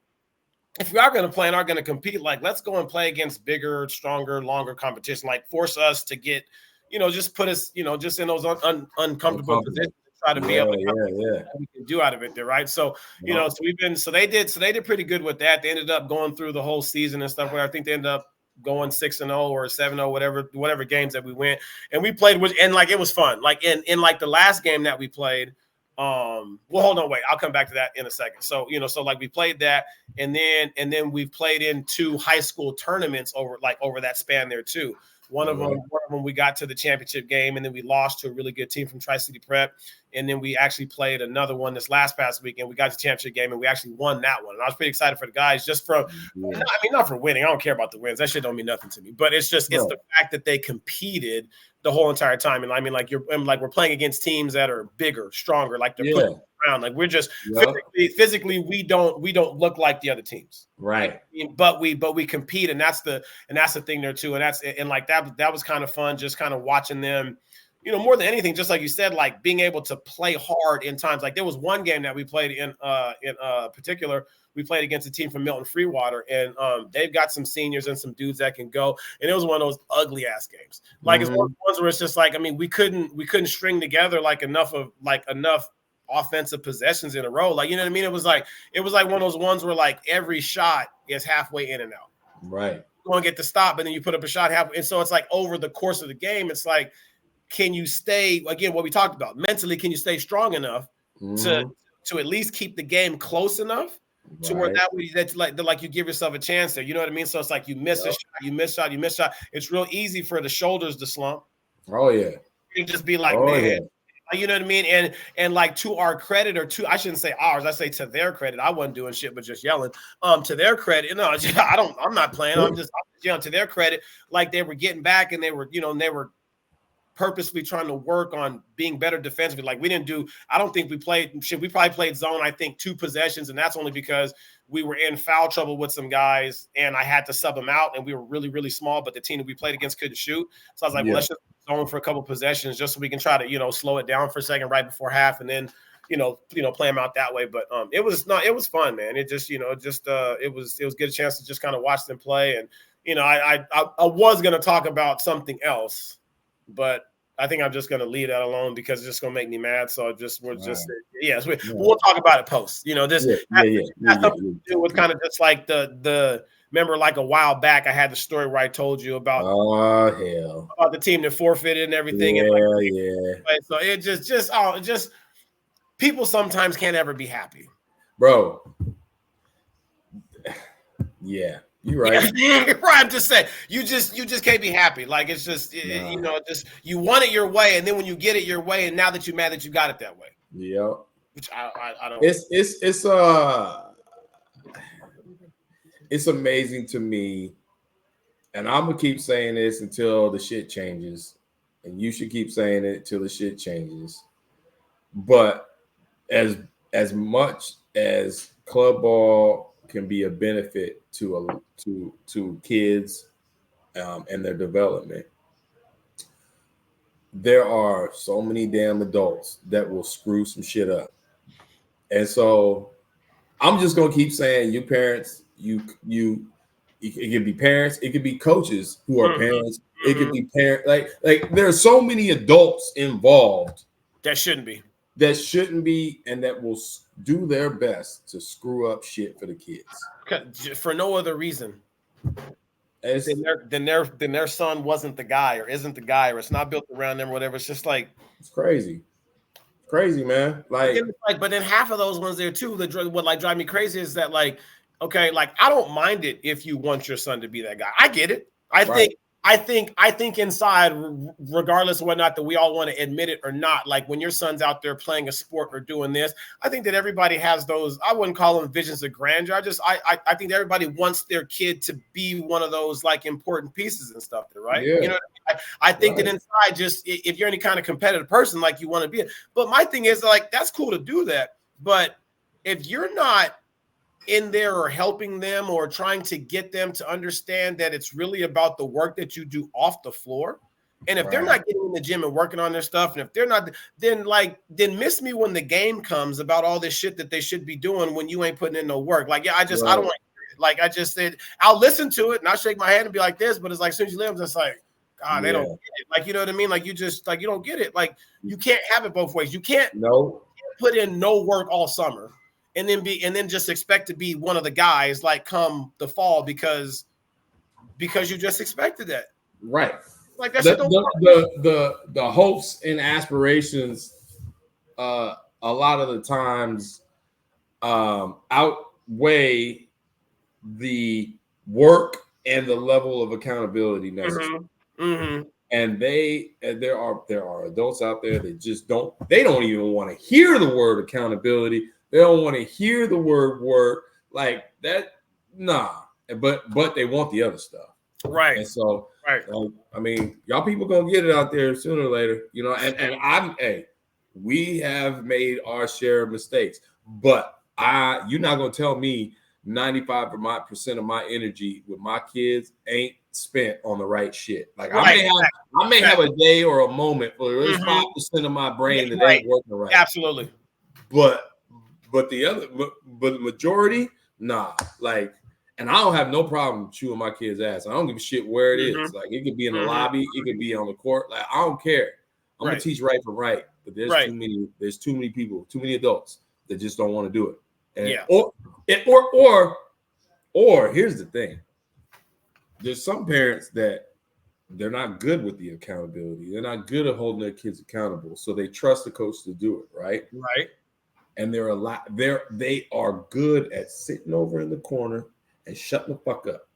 if we are going to play and are going to compete, like let's go and play against bigger, stronger, longer competition, like force us to get, just put us, just in those uncomfortable positions. Try to be able to what we can do out of it there, right? So so they did pretty good with that. They ended up going through the whole season and stuff, where I think they ended up going 6-0 or 7-0, whatever games that we went, and we played with, and like it was fun. Like in like the last game that we played, well, hold on, wait, I'll come back to that in a second. So so like we played that, and then we've played in 2 high school tournaments over that span there too. One of them we got to the championship game, and then we lost to a really good team from Tri-City Prep. And then we actually played another one this past weekend. We got to the championship game, and we actually won that one. And I was pretty excited for the guys, just from, not for winning. I don't care about the wins. That shit don't mean nothing to me. But it's just it's the fact that they competed the whole entire time. And I mean, like we're playing against teams that are bigger, stronger, like they're putting around. Like we're just physically we don't look like the other teams. Right. But we compete, and that's the thing there too. And like that was kind of fun, just kind of watching them, more than anything, just like you said, like being able to play hard in times. Like there was one game that we played in particular. We played against a team from Milton Freewater, and they've got some seniors and some dudes that can go. And it was one of those ugly ass games. Like it's one of the ones where it's just like, I mean, we couldn't string together enough offensive possessions in a row. Like, you know what I mean? It was like one of those ones where like every shot is halfway in and out. Right. You're going to get the stop, and then you put up a shot halfway. And so it's like over the course of the game, it's like, can you stay, again, what we talked about, mentally, can you stay strong enough to at least keep the game close enough to where that way that's like you give yourself a chance there. You know what I mean? So it's like you miss a shot, you miss shot. It's real easy for the shoulders to slump. Oh yeah. You just be like, man, you know what I mean? And like to our credit, or to I shouldn't say ours, I say to their credit. I wasn't doing shit but just yelling. To their credit, no, I'm not playing. I'm just yelling. To their credit, like they were getting back and they were purposely trying to work on being better defensively. Like I don't think we played shit. We probably played zone, I think 2 possessions, and that's only because we were in foul trouble with some guys and I had to sub them out, and we were really, really small, but the team that we played against couldn't shoot. So I was like, well, let's just zone for a couple possessions just so we can try to, slow it down for a second right before half, and then, play them out that way. But it was fun, man. It just, it was get a chance to just kind of watch them play. And, I was going to talk about something else, but I think I'm just going to leave that alone because it's just going to make me mad. So we'll talk about it post. This has something to do with kind of just like remember like a while back I had the story where I told you about about the team that forfeited and everything. So it just people sometimes can't ever be happy, bro. Yeah. You're right. Yeah, right. I'm just saying, you just can't be happy. Like it's just, just you want it your way, and then when you get it your way, and now that you're mad that you got it that way. Yeah. Which I don't. It's amazing to me, and I'm gonna keep saying this until the shit changes, and you should keep saying it till the shit changes. But as much as club ball can be a benefit to kids and their development, there are so many damn adults that will screw some shit up. And so I'm just gonna keep saying, you parents, it could be parents, it could be coaches who are parents, it could be parents, like there are so many adults involved that shouldn't be, and that will do their best to screw up shit for the kids for no other reason then their son wasn't the guy or isn't the guy, or it's not built around them or whatever. It's just like it's crazy, man. But then half of those ones there too, what drive me crazy is that okay, I don't mind it if you want your son to be that guy. I get it. I think inside, regardless of whether or not that we all want to admit it or not, like when your son's out there playing a sport or doing this, I think that everybody has those, I wouldn't call them visions of grandeur. I think everybody wants their kid to be one of those important pieces and stuff there, right? Yeah. You know what I mean? I think that inside, just if you're any kind of competitive person, you want to be it. But my thing is that's cool to do that. But if you're not in there or helping them or trying to get them to understand that it's really about the work that you do off the floor. And if they're not getting in the gym and working on their stuff, and if they're not, then miss me when the game comes about all this shit that they should be doing when you ain't putting in no work. I don't want to hear it. I just said, I'll listen to it and I'll shake my head and be like this, but it's as soon as you leave, I'm just like, God, they don't get it. You know what I mean? You just you don't get it. You can't have it both ways. You can't put in no work all summer and then just expect to be one of the guys come the fall because you just expected that. Right. That the hopes and aspirations a lot of the times outweigh the work and the level of accountability necessary. And there are adults out there that just don't even want to hear the word accountability. They don't want to hear the word work like that. Nah, but they want the other stuff. Right. And so, I mean, y'all people gonna get it out there sooner or later, and we have made our share of mistakes, but you're not gonna tell me 95% of my energy with my kids ain't spent on the right shit. I may have a day or a moment where there's 5% of my brain that ain't working right. Absolutely. But the majority, nah. And I don't have no problem chewing my kid's ass. I don't give a shit where it is. It could be in the lobby, it could be on the court. I don't care. I'm gonna teach right from right. But there's too many people, too many adults that just don't want to do it. Or here's the thing. There's some parents that they're not good with the accountability. They're not good at holding their kids accountable. So they trust the coach to do it, right? Right. and they are good at sitting over in the corner and shutting the fuck up.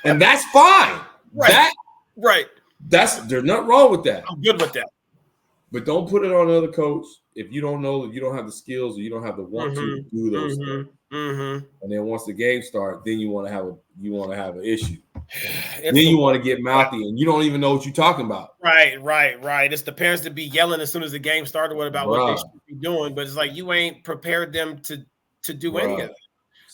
And that's fine. Right. There's nothing wrong with that. I'm good with that. But don't put it on another coach if you don't know that you don't have the skills or you don't have the want to do those things. And then once the game starts, then you want to have an issue. Then you want to get mouthy and you don't even know what you're talking about. Right. It's the parents to be yelling as soon as the game started about what they should be doing, but it's like you ain't prepared them to do any of it.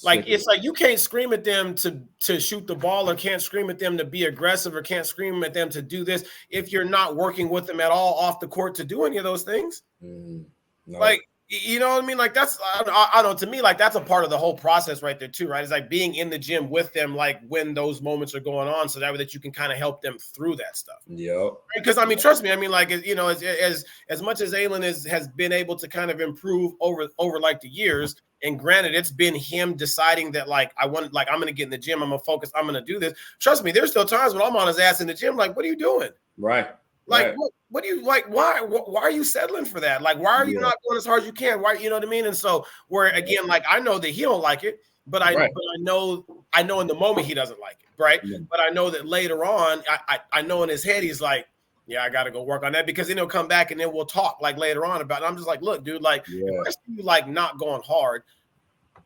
Like it's like you can't scream at them to shoot the ball, or can't scream at them to be aggressive, or can't scream at them to do this if you're not working with them at all off the court to do any of those things. No. Like, you know what I mean? Like that's I don't know, to me, like that's a part of the whole process right there too, right? It's like being in the gym with them, like when those moments are going on, so that way that you can kind of help them through that stuff. Yeah. Because I mean, trust me, I mean, like, you know, as much as Aylin has been able to kind of improve over like the years. And granted, it's been him deciding that, like, I'm going to get in the gym. I'm going to focus. I'm going to do this. Trust me, there's still times when I'm on his ass in the gym. Like, what are you doing? Right. Like, what do you like? Why are you settling for that? Like, why are you not going as hard as you can? Why, you know what I mean? And so where again, like, I know that he don't like it, but I know in the moment he doesn't like it. Right. Yeah. But I know that later on, I know in his head, he's like, yeah, I got to go work on that, because then he'll come back and then we'll talk like later on about it. I'm just like, look, dude, like, if I see you like not going hard,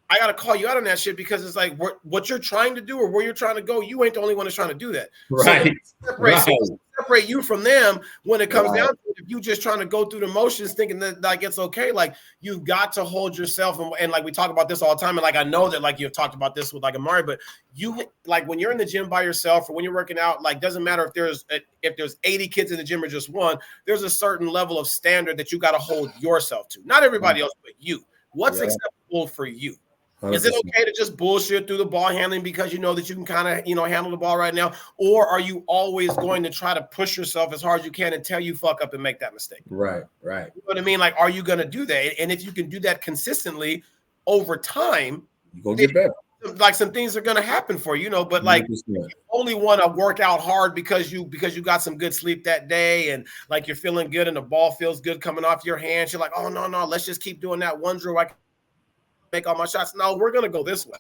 I got to call you out on that shit, because it's like what you're trying to do or where you're trying to go, you ain't the only one that's trying to do that. Right. So separate you from them when it comes down to it. If you just trying to go through the motions thinking that like it's okay, like you've got to hold yourself, and like we talk about this all the time, and like I know that like you've talked about this with like Amari, but you like when you're in the gym by yourself or when you're working out, like doesn't matter if there's 80 kids in the gym or just one, there's a certain level of standard that you got to hold yourself to. Not everybody else, but you. What's acceptable for you? 100%. Is it okay to just bullshit through the ball handling because you know that you can kind of, handle the ball right now? Or are you always going to try to push yourself as hard as you can until you fuck up and make that mistake? Right. You know what I mean? Like, are you going to do that? And if you can do that consistently over time, you're going to get better. Like some things are going to happen for you, but like 100%. You only want to work out hard because you got some good sleep that day and like you're feeling good and the ball feels good coming off your hands. You're like, oh, no, let's just keep doing that one drill. I can make all my shots. No, we're going to go this way.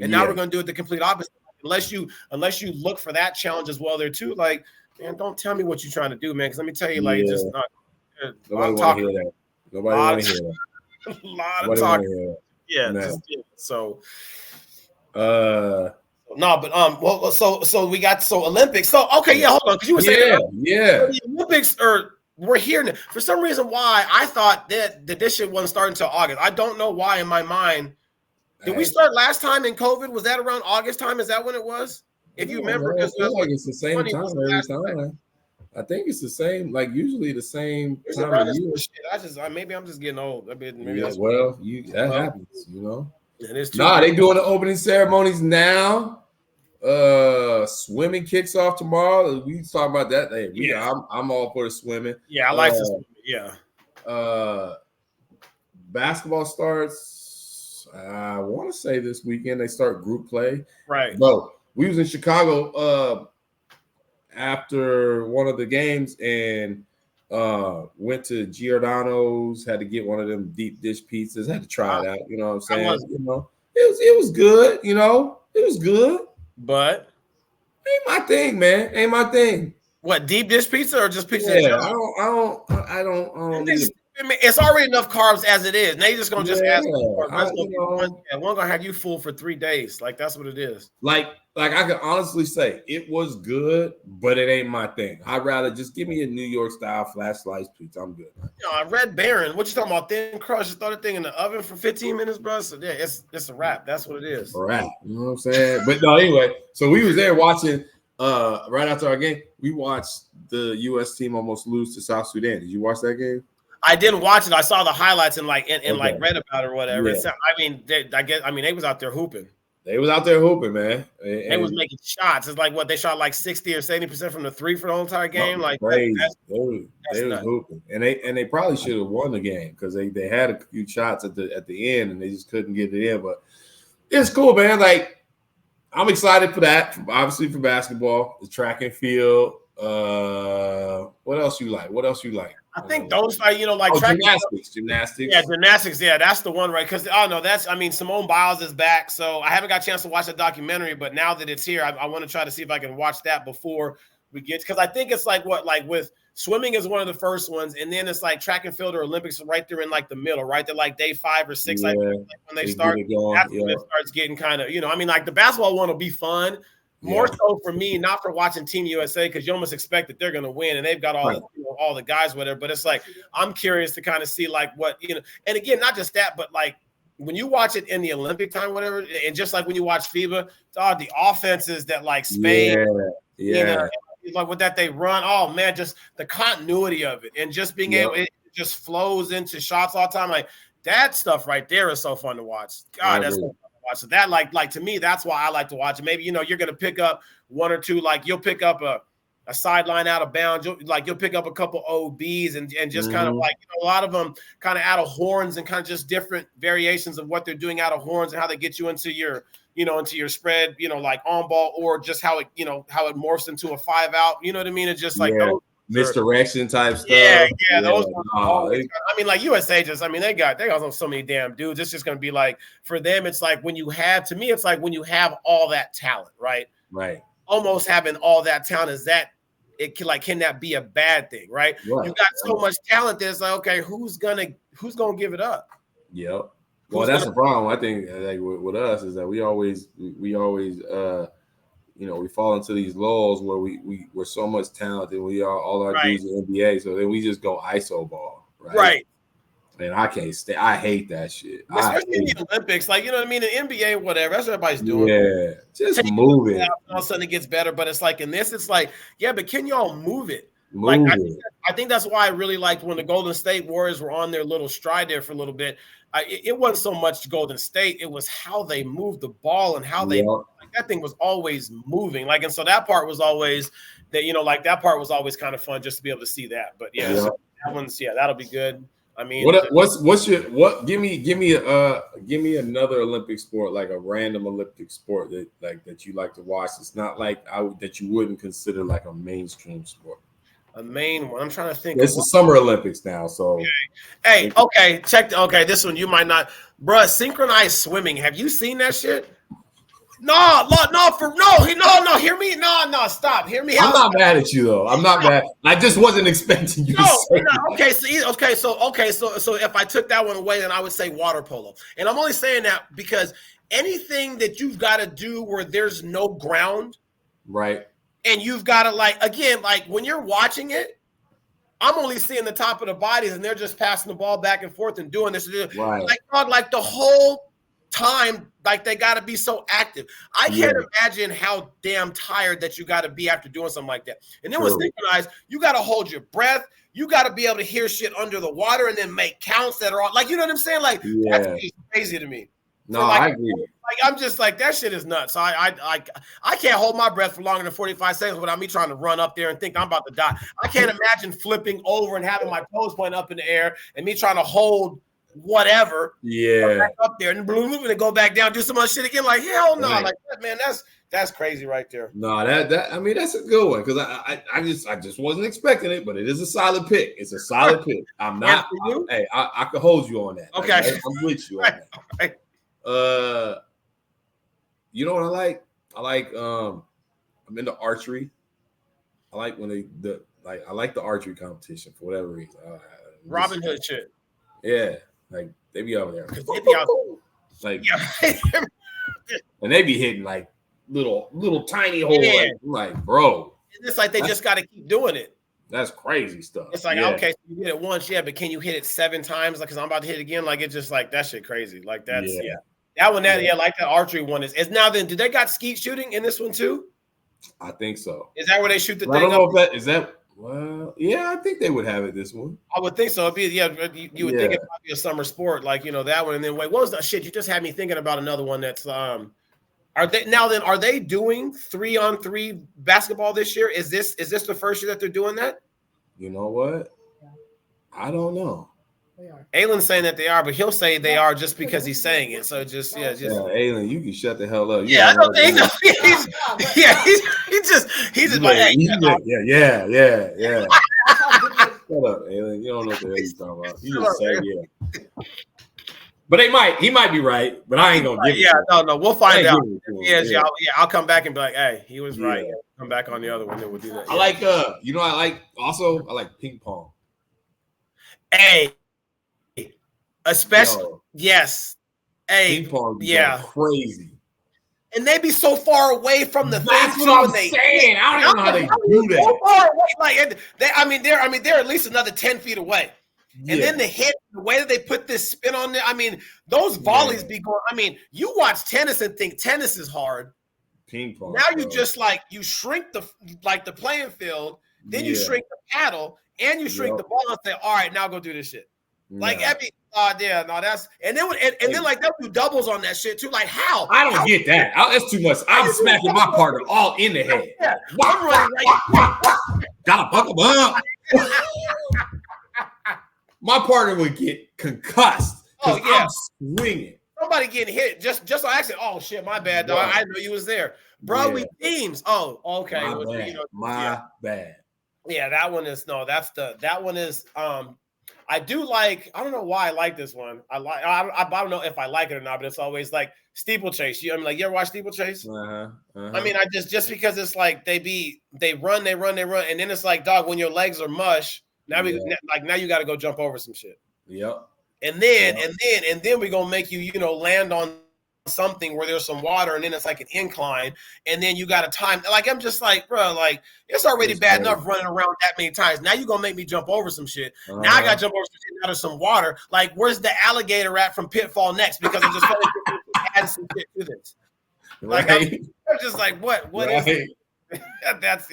And now we're going to do it the complete opposite. Unless you look for that challenge as well there too. Like, man, don't tell me what you're trying to do, man. Because let me tell you, like, it's just not. Nobody want to hear that. Nobody want to hear that. A lot of talking. So. No, but well, so we got Olympics. So okay, hold on, because you were saying the Olympics we're here now. For some reason, why I thought that this shit wasn't starting until August. I don't know why in my mind. Did we start last time in COVID? Was that around August time? Is that when it was? If you remember, because like it's the same time every time. I think it's the same, like usually the same time of year. Maybe I'm just getting old. Maybe that's that happens, Nah, they doing the opening ceremonies now. Swimming kicks off tomorrow. We talk about that. Hey, I'm all for the swimming. Yeah, I like to swim. Yeah. Basketball starts. I want to say this weekend they start group play. Right. Bro, we was in Chicago after one of the games and went to Giordano's, had to get one of them deep dish pizzas, had to try it out, you know what I'm saying? It was good, it was good. But ain't my thing, man. Ain't my thing. What, deep dish pizza or just pizza? Yeah, I don't need it. I mean, it's already enough carbs as it is. Now you're just gonna ask for one gonna have you full for 3 days. Like that's what it is. Like I can honestly say it was good, but it ain't my thing. I'd rather just give me a New York style flat slice pizza. I'm good. Red Baron. What you talking about? Thin crust? You throw the thing in the oven for 15 minutes, bro. So yeah, it's a wrap. That's what it is. A wrap. You know what I'm saying? But no, anyway. So we was there watching. Right after our game, we watched the U.S. team almost lose to South Sudan. Did you watch that game? I didn't watch it. I saw the highlights and like read about it or whatever. Yeah. They was out there hooping. They was out there hooping, man. They was making shots. It's like what they shot like 60 or 70% from the three for the whole entire game. Like crazy. They was hooping, and they probably should have won the game because they had a few shots at the end and they just couldn't get it in. But it's cool, man. Like I'm excited for that. Obviously for basketball, the track and field. What else you like? I think those are, like gymnastics. Yeah, gymnastics. Yeah, that's the one, right? Because Simone Biles is back. So I haven't got a chance to watch the documentary, but now that it's here, I want to try to see if I can watch that before we get, because I think it's like with swimming is one of the first ones, and then it's like track and field or Olympics right there in like the middle, right? They're like day 5 or 6, like when they start. That's when it starts getting kind of, like the basketball one will be fun. More so for me, not for watching Team USA, because you almost expect that they're going to win, and they've got all the guys, whatever. But it's like I'm curious to kind of see like what and again, not just that, but like when you watch it in the Olympic time, whatever, and just like when you watch FIBA, the offenses that like Spain, like with that they run. Oh man, just the continuity of it, and just being able, it just flows into shots all the time. Like that stuff right there is so fun to watch. God, that's so fun to watch. So that like to me, that's why I like to watch it. Maybe you're gonna pick up one or two, like you'll pick up a sideline out of bounds. You'll pick up a couple OBs and just kind of like a lot of them kind of out of horns and kind of just different variations of what they're doing out of horns and how they get you into your into your spread, like on ball, or just how it how it morphs into a 5 out. You know what I mean? It's just like those misdirection type stuff. Yeah. Those like USA they got so many damn dudes. It's just gonna be like for them, it's like when you have all that talent, right? Right. Almost having all that talent is that can that be a bad thing, right? You got so much talent that it's like, okay, who's gonna give it up? Yep. Well, that's the problem. I think like with us is that we always we fall into these lulls where we're so much talented. We are all our dudes in NBA, so then we just go ISO ball, right? Right. And I can't stay. I hate that shit. Especially in the Olympics, like in NBA, whatever. That's what everybody's doing. Yeah, just move it. All of a sudden it gets better, but it's like in this, it's like, yeah, but can y'all move it? I think that's why I really liked when the Golden State Warriors were on their little stride there for a little bit. It wasn't so much Golden State; it was how they moved the ball and how they that thing was always moving. Like, and so that part was always that that part was always kind of fun just to be able to see that. But so that one's that'll be good. I mean, give me another Olympic sport, like a random Olympic sport that you like to watch. It's not like that you wouldn't consider like a mainstream sport. A main one. I'm trying to think. It's the Summer Olympics now, so. Okay. This one you might not, bruh. Synchronized swimming. Have you seen that shit? No. Hear me. No. Stop. Hear me. I'm not mad at you though. I'm not mad. I just wasn't expecting you. Okay. So if I took that one away, then I would say water polo. And I'm only saying that because anything that you've got to do where there's no ground, right? And you've got to like when you're watching it, I'm only seeing the top of the bodies, and they're just passing the ball back and forth and doing this. Right. Like the whole time, like they got to be so active. I can't imagine how damn tired that you got to be after doing something like that. And then with synchronized, you got to hold your breath. You got to be able to hear shit under the water and then make counts that are all, like, you know what I'm saying? Like that's crazy to me. No, I agree. Like I'm just like that shit is nuts. So I can't hold my breath for longer than 45 seconds without me trying to run up there and think I'm about to die. I can't imagine flipping over and having my toes point up in the air and me trying to hold whatever. Back up there and then go back down, do some other shit again. Like hell no, like that, man. That's crazy right there. No, that I mean that's a good one because I just wasn't expecting it, but it is a solid pick. It's a solid pick. I'm not. I can hold you on that. Okay, I'm with you on that. Right. You know what I like? I'm into archery. I like when I like the archery competition for whatever reason. Robin Hood shit. Yeah, like they be over there. They be out, like, and they be hitting like little tiny holes. Like, bro, it's like they just got to keep doing it. That's crazy stuff. It's like, okay, so you hit it once, but can you hit it 7 times? Like, because I'm about to hit it again. Like, it's just like that shit crazy. Like that's that one. Like that archery one is now. Then, do they got skeet shooting in this one too? I think so. Is that where they shoot the thing? I don't know if that is that. Well, yeah, I think they would have it this one. I would think so. It'd be you would think it might be a summer sport, like that one. And then wait, what was that shit? You just had me thinking about another one that's Are they doing 3-on-3 basketball this year? Is this the first year that they're doing that? You know what? I don't know. They are. Aylin's saying that they are, but he'll say they are just because he's saying it. So just Aylin, you can shut the hell up. I don't think he's just like, hey, yeah. Shut up, alien. You don't know what the hell you're talking about. You just say yeah. But he might be right, but I ain't gonna give it to him. No, we'll find out. Yeah, I'll come back and be like, hey, he was right. Yeah. Come back on the other one, then we'll do that. I like I like ping pong. Hey, especially yes. Hey, ping pong be crazy. And they be so far away from the. That's what I'm saying. I don't even know how they do that. So far away, they're at least another 10 feet away. And then the hit, the way that they put this spin on there, I mean, those volleys be going. I mean, you watch tennis and think tennis is hard. Ping pong. Now you just you shrink the playing field, then you shrink the paddle, and you shrink the ball and say, all right, now go do this shit. That's and then they'll do doubles on that shit too. Like how? I don't get that. That's too much. I'm smacking my partner all in the head. Yeah. I'm running right. Gotta buckle up. My partner would get concussed because I'm swinging. Somebody getting hit just on accident. Oh shit, my bad, dog. I know you was there, bro. We teams. Oh, okay. My bad. Yeah, that one is that one is. I do like. I don't know why I like this one. I don't know if I like it or not, but it's always like steeplechase. You ever watch steeplechase? I mean, just because it's like they run, and then it's like, dog, when your legs are mush. Now now you got to go jump over some shit. Yep. And then we're gonna make you land on something where there's some water, and then it's like an incline, and then you got to time. Like I'm just like, bro, like it's already bad enough running around that many times. Now you're gonna make me jump over some shit. Now I got to jump over some shit. Now there's some water. Like where's the alligator at from Pitfall next? Because I'm just add some shit to this. Like I'm just like, what is it? That's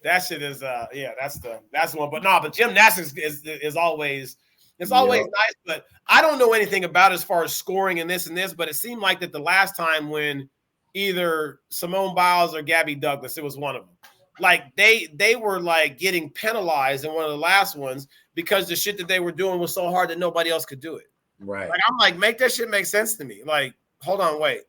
That shit is that's the one. But gymnastics is always nice, but I don't know anything about as far as scoring and this, but it seemed like that the last time when either Simone Biles or Gabby Douglas, it was one of them. Like they were like getting penalized in one of the last ones because the shit that they were doing was so hard that nobody else could do it. Right. Like I'm like, make that shit make sense to me. Like, hold on, wait.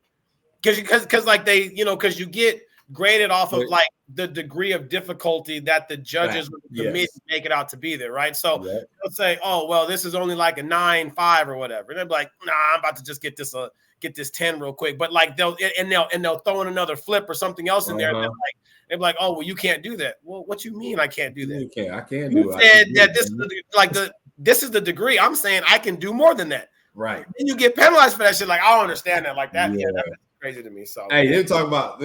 Because like they, because you get graded off of like the degree of difficulty that the judges with the committee make it out to be there, right? So let's say, oh well, this is only like a 9.5 or whatever. And they're like, nah, I'm about to just get this 10 real quick. But like they'll throw in another flip or something else in there. And they're like, oh well, you can't do that. Well, what you mean I can't do that? You can't. I can't you do it. Said that this is the degree. I'm saying I can do more than that. Right. And you get penalized for that shit. Like I don't understand that. Like that. Yeah, that's crazy to me. So hey, they were talking about.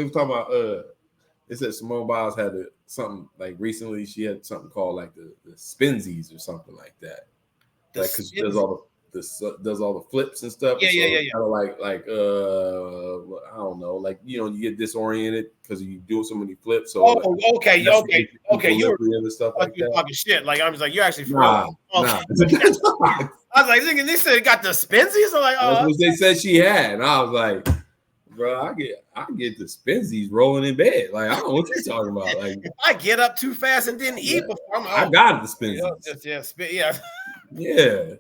They said Simone Biles had something like recently. She had something called like the spinsies or something like that. Like because she does all the flips and stuff. Yeah. Kind of like I don't know, like you get disoriented because you do so many flips. So okay. You were stuff like you're that. Talking shit. Like I was like, you're actually for real. Nah. I was like, they said it got the spinsies. I'm like, that's what they said she had, and I was like, bro, I get the spinsies rolling in bed. Like I don't know what you're talking about. Like if I get up too fast and didn't eat before, I got the spinsies. Yeah.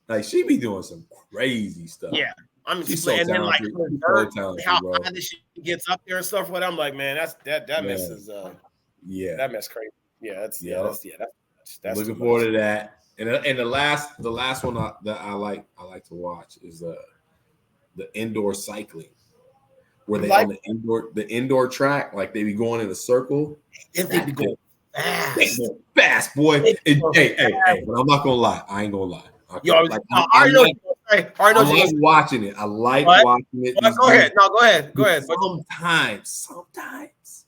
Like she be doing some crazy stuff. Yeah, I mean, she's so talented. And then like how high she gets up there and stuff. What I'm like, man, that mess is that mess crazy. Yeah, that's looking forward to that. And the last one that I like to watch is the indoor cycling. Where they on the indoor track, like they be going in a circle. And they be going fast. They go fast, boy. Hey, but I'm not gonna lie. I ain't gonna lie. I like watching it. I like watching it. Go ahead. No, go ahead. Sometimes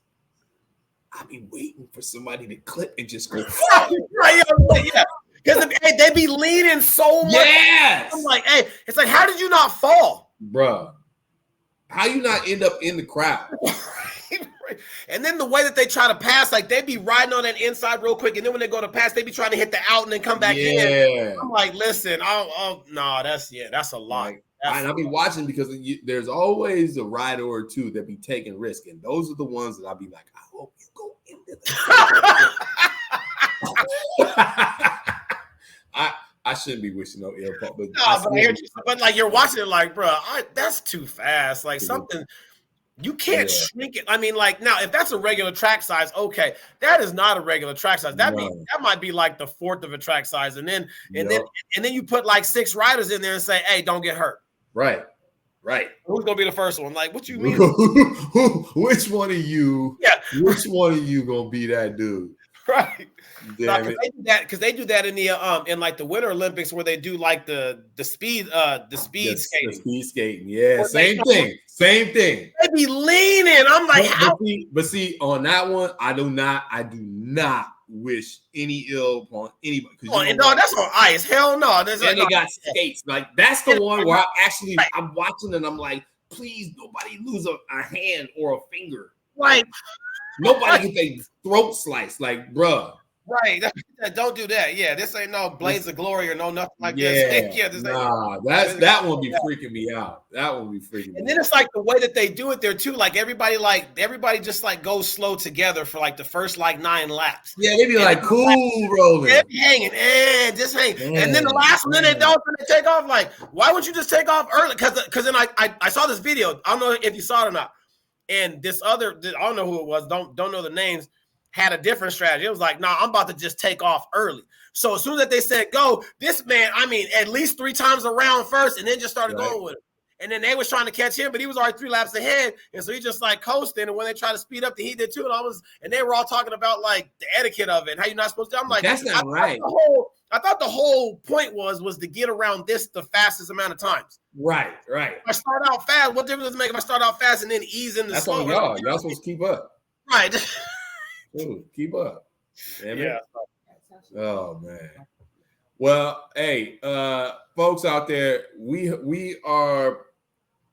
I be waiting for somebody to clip and just go. Yeah. Because they be leaning so much. Yes. I'm like, hey, it's like, how did you not fall? Bruh. How you not end up in the crowd? And then the way that they try to pass, like they be riding on that inside real quick, and then when they go to pass, they be trying to hit the out and then come back in. I'm like, listen, that's a lot. And I'll be watching because there's always a rider or two that be taking risk, and those are the ones that I'll be like, I hope you go into the I shouldn't be wishing no ill fault, but like you're watching it like, bro, that's too fast. Like something. You can't shrink it. I mean, like now, if that's a regular track size, okay, that is not a regular track size. That might be like the fourth of a track size, and then you put like 6 riders in there and say, "Hey, don't get hurt." Right. Who's gonna be the first one? Like, what you mean? Which one of you? Yeah. Which one of you gonna be that dude? Right. Because they do that in the in like the Winter Olympics where they do like the speed skating. The speed skating, yeah, same thing. They be leaning. I'm like, but see, on that one, I do not wish any ill upon anybody. No, that's on ice. Hell no. They got skates. Like that's the one where I'm watching and I'm like, please, nobody lose a hand or a finger. Like nobody get their throat sliced. Like, bruh. Right. Don't do that. Yeah, this ain't no Blades of Glory or no nothing like this. That one be freaking me out. That one be freaking me out. And then it's like the way that they do it there too. Like everybody just like goes slow together for like the first like 9 laps. Yeah, they be like cool rolling. They be hanging, just hanging. And then the last one they don't when they take off. Like, why would you just take off early? Because then I saw this video. I don't know if you saw it or not. And this other, I don't know who it was. Don't know the names. Had a different strategy. It was like, I'm about to just take off early. So as soon as they said go, this man, I mean, at least 3 times around first, and then just started going with it. And then they was trying to catch him, but he was already 3 laps ahead, and so he just like coasting. And when they tried to speed up, he did too. And they were all talking about like the etiquette of it and how you're not supposed to. I'm like, that's not right. I thought the whole point was to get around this the fastest amount of times. Right. If I start out fast, what difference does it make if I start out fast and then ease in the slow? That's on y'all. Y'all supposed to keep up. Right. Dude, keep up. Yeah. Oh man. Well, hey, folks out there, we are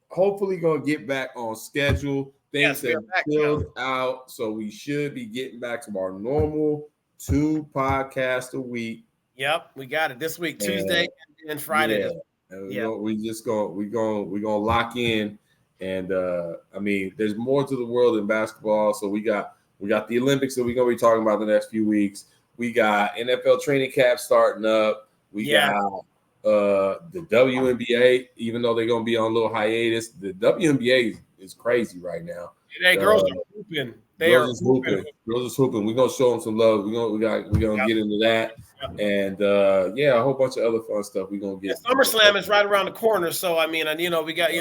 hopefully gonna get back on schedule. Things have filled out, so we should be getting back to our normal 2 podcasts a week. Yep, we got it this week, Tuesday and Friday. We're gonna lock in, and I mean, there's more to the world than basketball, so we got the Olympics that we're going to be talking about the next few weeks. We got NFL training camp starting up. We got the WNBA, even though they're going to be on a little hiatus. The WNBA is crazy right now. Hey, girls are hooping. Girls are hooping. We're going to show them some love. We're going to get into that. And, a whole bunch of other fun stuff we're going to get. SummerSlam is right around the corner. So, I mean, we got, I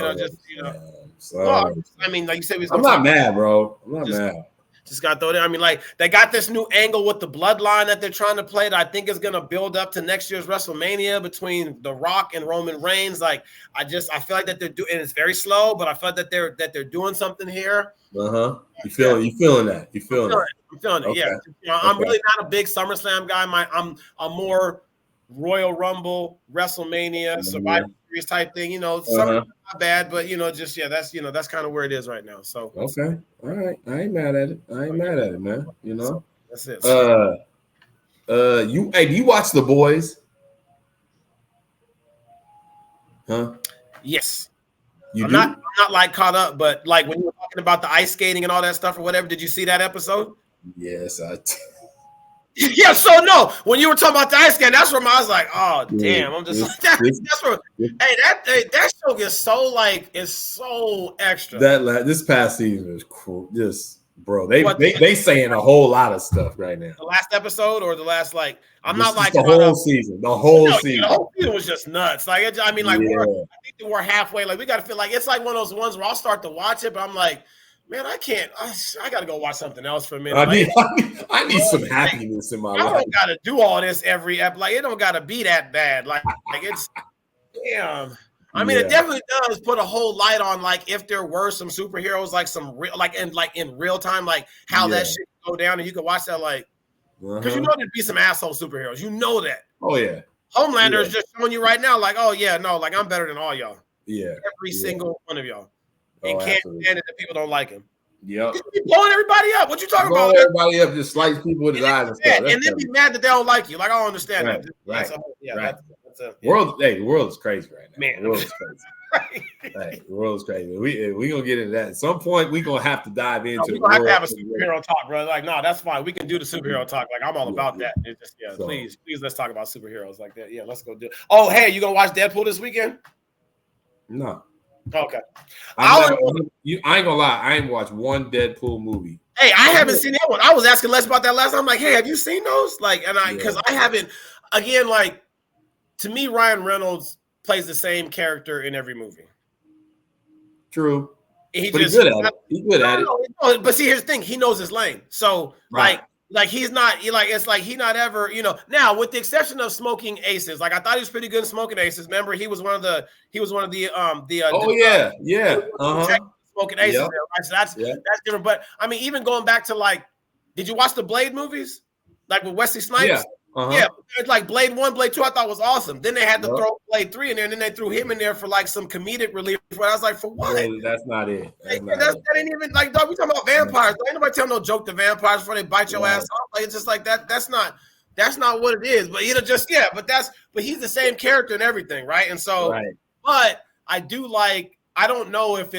mean, like you said, I'm not mad, bro. I'm not mad. Just got to throw it in. I mean, like they got this new angle with the bloodline that they're trying to play that I think is going to build up to next year's WrestleMania between The Rock and Roman Reigns. Like I feel like that they're doing, and it's very slow, but I feel like that they're doing something here. You feeling that? You feeling it? I'm feeling it. Yeah. I'm really not a big SummerSlam guy. I'm more Royal Rumble, WrestleMania, Survivor Series type thing. Not bad, but that's kind of where it is right now. So okay, all right. I ain't mad at it, man. That's it. Do you watch The Boys? Huh? Yes. I'm not like caught up, but like when you were talking about the ice skating and all that stuff or whatever, did you see that episode? Yes, Yeah, so no, when you were talking about the ice skating, that's where I was like, oh damn, I'm just that show gets it's so extra. This past season is cool. Just bro, they saying a whole lot of stuff right now. The last episode or the last the whole season. The whole season. The whole season was just nuts. I think we're halfway. Like we got to feel like it's like one of those ones where I'll start to watch it, but I'm like, man, I can't. I got to go watch something else for a minute. I need some happiness in my life. I don't got to do all this every ep. Like it don't got to be that bad. Like it's damn. I mean, it definitely does put a whole light on if there were some superheroes, some real, in real time, how that shit go down, and you can watch that because there'd be some asshole superheroes. You know that. Oh yeah. Homelander is just showing you right now, I'm better than all y'all. Yeah. Every single one of y'all. And can't stand it that people don't like him. Yep. He's blowing everybody up. What you talking about? Everybody up, just slice people with his eyes and stuff. And then be mad that they don't like you. I don't understand that. Right. That's the world is crazy right now. Man. The world is crazy. The world is crazy. We gonna get into that. At some point, we gonna have to dive into the world. We have to have a superhero talk, bro. No, that's fine. We can do the superhero talk. I'm all about that. It's just, please, let's talk about superheroes like that. Yeah, let's go do it. Oh, hey, you gonna watch Deadpool this weekend? No. Okay. I ain't gonna lie. I ain't watched one Deadpool movie. Hey, I haven't seen that one. I was asking Les about that last time. I'm like, hey, have you seen those? Like, and because I haven't. Again, like, to me, Ryan Reynolds plays the same character in every movie. True. He's good at it. He's good at it. But see, here's the thing. He knows his lane. So, like he's not, it's like he not ever, now with the exception of Smoking Aces, like I thought he was pretty good in Smoking Aces. Remember, he was one of the Smoking Aces. Yep. Right? So that's different. But I mean, even going back to like, did you watch the Blade movies? Like with Wesley Snipes? Yeah. Yeah, like Blade 1, Blade 2, I thought was awesome. Then they had to throw Blade 3 in there, and then they threw him in there for like some comedic relief. But I was like, for what? Well, that's not it. That ain't even like, dog, we talking about vampires. Ain't nobody tell no joke to vampires before they bite your ass off. Like, it's just like that. That's not what it is. But but he's the same character and everything, right? And so, but I do like, I don't know if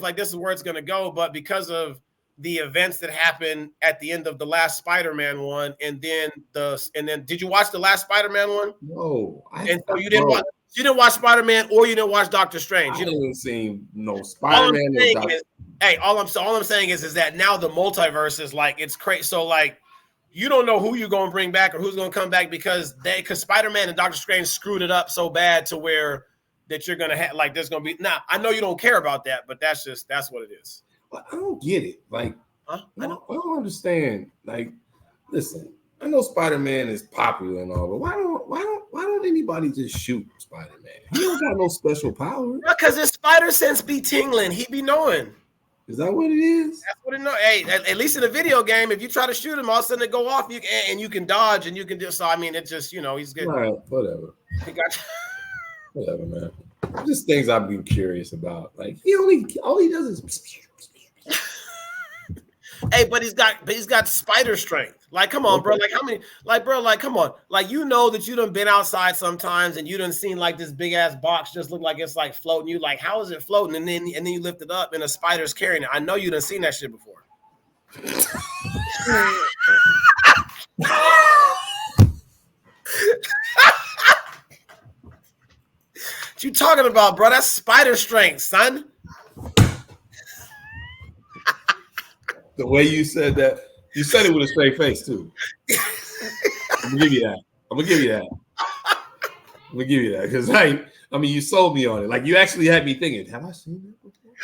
like this is where it's gonna go, but because of the events that happened at the end of the last Spider-Man one, and then did you watch the last Spider-Man one? No. So you didn't watch Spider-Man, or you didn't watch Doctor Strange. You didn't see no Spider-Man. All I'm saying is that now the multiverse is like, it's crazy. So like, you don't know who you're gonna bring back or who's gonna come back because Spider-Man and Doctor Strange screwed it up so bad to where that you're gonna have like there's gonna be. Now I know you don't care about that, but that's what it is. I don't get it. Like, I don't understand. Like, listen, I know Spider-Man is popular and all, but why don't anybody just shoot Spider-Man? He don't got no special power. Because his spider sense be tingling. He be knowing. Is that what it is? That's what it know. Hey, at least in a video game, if you try to shoot him, all of a sudden it go off, and you can dodge and you can do. So I mean, it's just he's good. All right, whatever. Whatever, man. Just things I've been curious about. Like all he does is. Hey, but he's got spider strength. Like, come on, bro. Like, how many? Like, bro. Like, come on. Like, that you done been outside sometimes, and you done seen like this big ass box just look like it's like floating. You like, how is it floating? And then you lift it up, and a spider's carrying it. I know you done seen that shit before. What you talking about, bro? That's spider strength, son. The way you said that, you said it with a straight face too. I'm gonna give you that because I mean, you sold me on it. Like, you actually had me thinking, have I seen that before?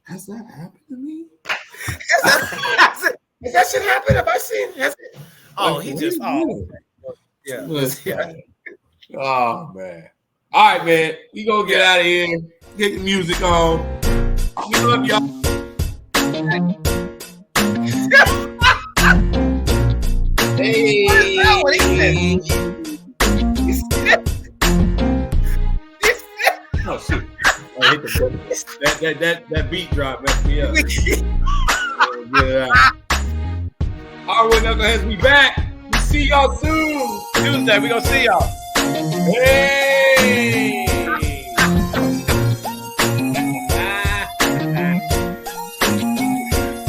Has that happened to me? Has that shit happened? Have I seen? Has it? Oh, he just. Oh, yeah. Oh man. All right, man. We gonna get out of here. Get the music on. We love y'all. Hey. Oh shit! I hit the that beat drop messed me up. Get it out. All right, Knuckleheads, we back. We see y'all soon. Tuesday, we gonna see y'all. Hey.